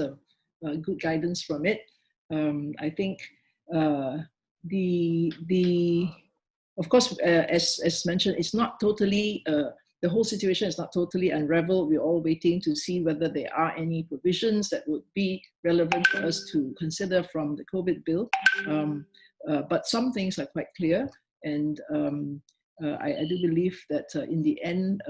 good guidance from it. I think of course, as mentioned, it's not totally, the whole situation is not totally unraveled. We're all waiting to see whether there are any provisions that would be relevant for us to consider from the COVID bill. But some things are quite clear, and I do believe that in the end,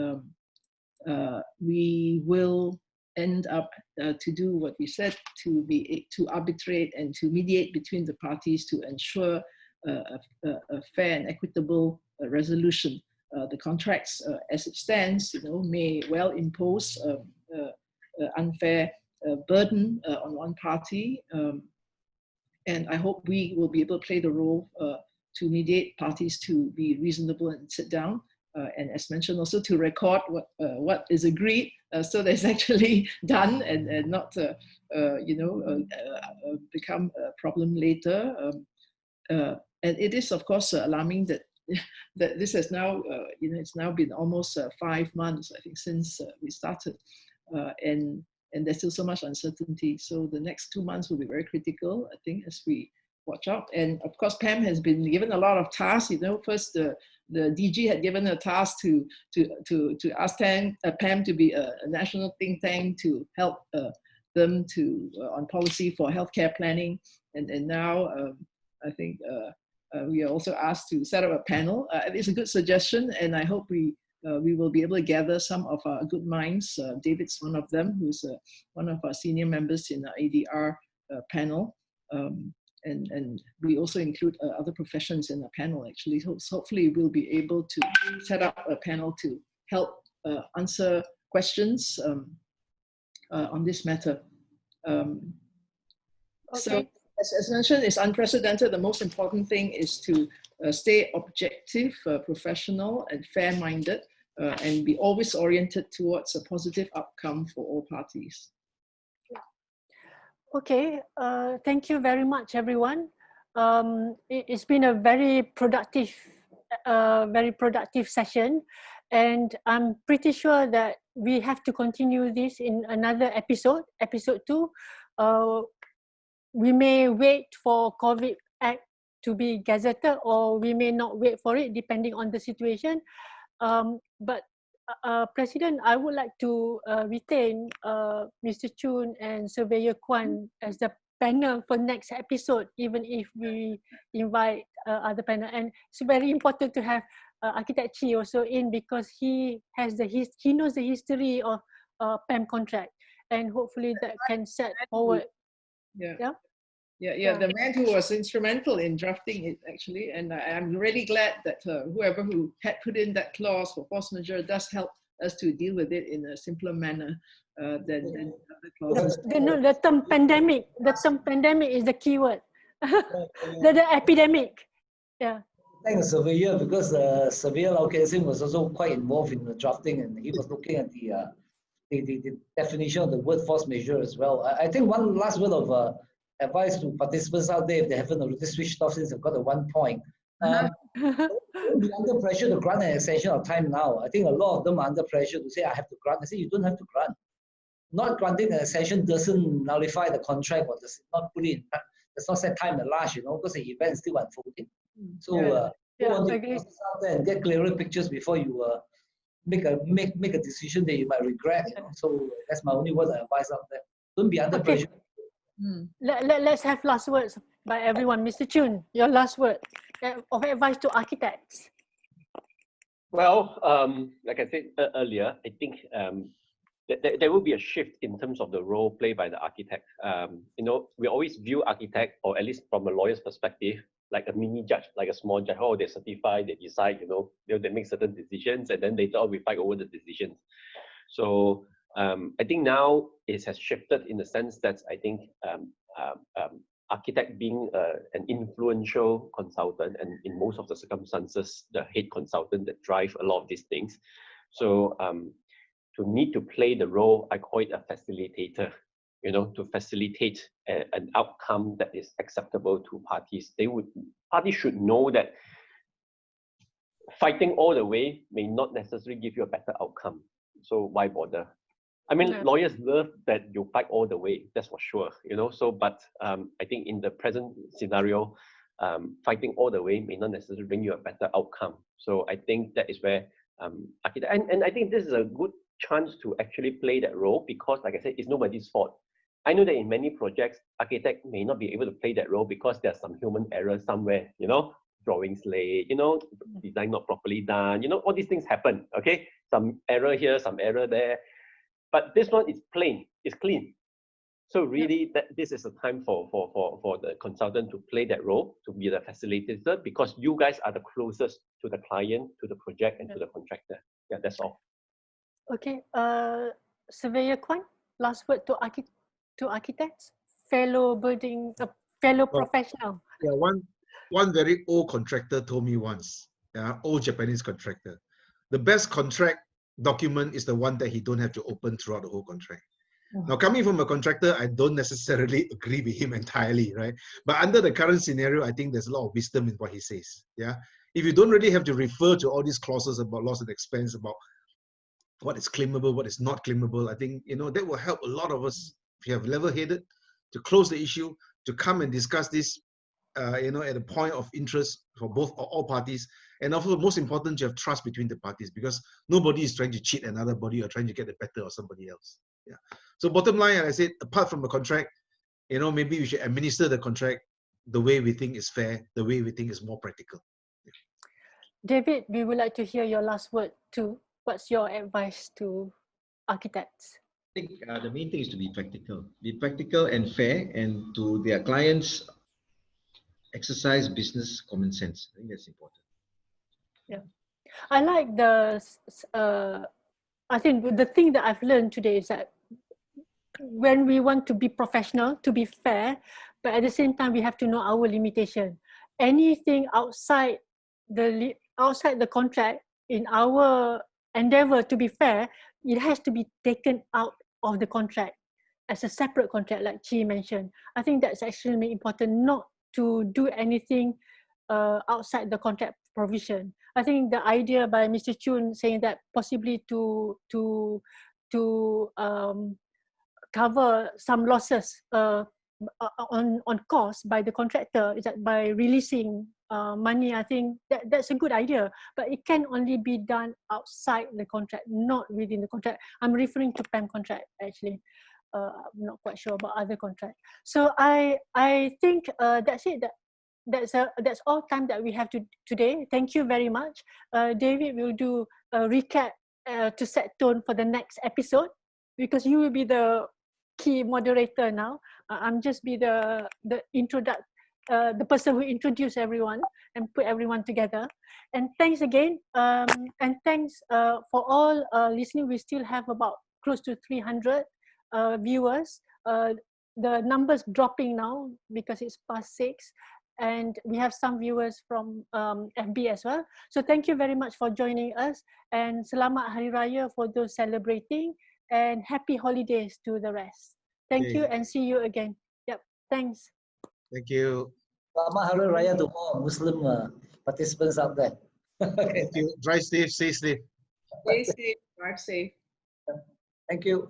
we will end up to do what we said, to arbitrate and to mediate between the parties to ensure a fair and equitable resolution. The contracts, as it stands, may well impose unfair burden on one party, and I hope we will be able to play the role to mediate parties to be reasonable and sit down. And as mentioned, also to record what is agreed, so that it's actually done and not become a problem later. And it is, of course, alarming that that this has now, it's now been almost 5 months, I think, since we started, and there's still so much uncertainty. So the next 2 months will be very critical, I think, as we watch out. And of course, PAM has been given a lot of tasks. First the DG had given a task to ask PAM to be a national think tank to help them on policy for healthcare planning. And now I think we are also asked to set up a panel. It's a good suggestion, and I hope we will be able to gather some of our good minds. David's one of them, who's one of our senior members in the ADR panel. And we also include other professions in the panel, actually. So hopefully we'll be able to set up a panel to help answer questions on this matter. Okay. So as mentioned, it's unprecedented. The most important thing is to stay objective, professional, and fair-minded, and be always oriented towards a positive outcome for all parties. Okay, thank you very much, everyone. It's been a very productive session, and I'm pretty sure that we have to continue this in another episode 2. We may wait for COVID Act to be gazetted, or we may not wait for it, depending on the situation. But President, I would like to retain Mr. Chun and Surveyor Kwan as the panel for next episode, even if we invite other panel. And it's very important to have Architect Chee also in, because he knows the history of PAM contract, and hopefully that can set forward. Yeah, the man who was instrumental in drafting it, actually, and I'm really glad that whoever who had put in that clause for force majeure does help us to deal with it in a simpler manner than other clauses. The term pandemic, is the key word. the epidemic. Yeah. Thanks, Surveyor, because Surveyor Lau Keng Sing was also quite involved in the drafting, and he was looking at the definition of the word force majeure as well. I think one last word of advice to participants out there, if they haven't already switched off since I've got to one point. Don't be under pressure to grant an extension of time now. I think a lot of them are under pressure to say, I have to grant. I say, you don't have to grant. Not granting an extension doesn't nullify the contract, or does not put in, does not set time at last, because the event is still unfolding. So go on the process out there and get clearer pictures before you make a decision that you might regret. So that's my only word of advice out there. Don't be under pressure. Let's have last words by everyone. Mr. Chun, your last word of advice to architects. Well, like I said earlier, I think there will be a shift in terms of the role played by the architect. We always view architect, or at least from a lawyer's perspective, like a mini judge, like a small judge. Oh, they certify, they decide, they make certain decisions, and then later on we fight over the decisions. So I think now it has shifted in the sense that I think architect being an influential consultant, and in most of the circumstances, the head consultant that drive a lot of these things. So to need to play the role, I call it a facilitator, to facilitate an outcome that is acceptable to parties. Parties should know that fighting all the way may not necessarily give you a better outcome. So why bother? I mean, lawyers love that you fight all the way, that's for sure, but I think in the present scenario, fighting all the way may not necessarily bring you a better outcome. So I think that is where architect, and I think this is a good chance to actually play that role, because like I said, it's nobody's fault. I know that in many projects, architect may not be able to play that role because there's some human error somewhere, drawings late, design not properly done, all these things happen, okay? Some error here, some error there. But this one is plain, it's clean. So really, this is a time for the consultant to play that role, to be the facilitator, because you guys are the closest to the client, to the project, and to the contractor. Yeah, that's all. Okay, Surveyor Kwan, last word to architects, fellow professional. Yeah, one very old contractor told me once, old Japanese contractor, the best contract document is the one that he don't have to open throughout the whole contract. Now, coming from a contractor, I don't necessarily agree with him entirely, right? But under the current scenario, I think there's a lot of wisdom in what he says. Yeah, if you don't really have to refer to all these clauses about loss and expense, about what is claimable, what is not claimable, I think, you know, that will help a lot of us, if you have level-headed, to close the issue, to come and discuss this, you know, at a point of interest for both or all parties. And also, most important, to have trust between the parties, because nobody is trying to cheat another body or trying to get the better of somebody else. Yeah. So bottom line, I said, apart from the contract, you know, maybe we should administer the contract the way we think is fair, the way we think is more practical. Yeah. David, we would like to hear your last word too. What's your advice to architects? I think the main thing is to be practical and fair, and to their clients, exercise business common sense. I think that's important. Yeah, I like the. I think the thing that I've learned today is that when we want to be professional, to be fair, but at the same time we have to know our limitation. Anything outside the contract, in our endeavor to be fair, it has to be taken out of the contract as a separate contract, like Chee mentioned. I think that's extremely important, not to do anything outside the contract provision. I think the idea by Mr. Chun saying that possibly to cover some losses on cost by the contractor, is that by releasing money. I think that's a good idea, but it can only be done outside the contract, not within the contract. I'm referring to PAM contract actually. I'm not quite sure about other contract. So I think that's it. That's all time that we have today. Thank you very much. David will do a recap to set tone for the next episode, because you will be the key moderator now. I'm just be the person who introduce everyone and put everyone together. And thanks again. And thanks for all listening. We still have about close to 300 viewers. The numbers dropping now because it's past 6. And we have some viewers from FB as well. So thank you very much for joining us, and Selamat Hari Raya for those celebrating, and happy holidays to the rest. Thank you, and see you again. Yep, thanks. Thank you. Selamat Hari Raya to all Muslim participants out there. Thank you. Drive safe, stay safe. Stay safe, drive safe. Thank you.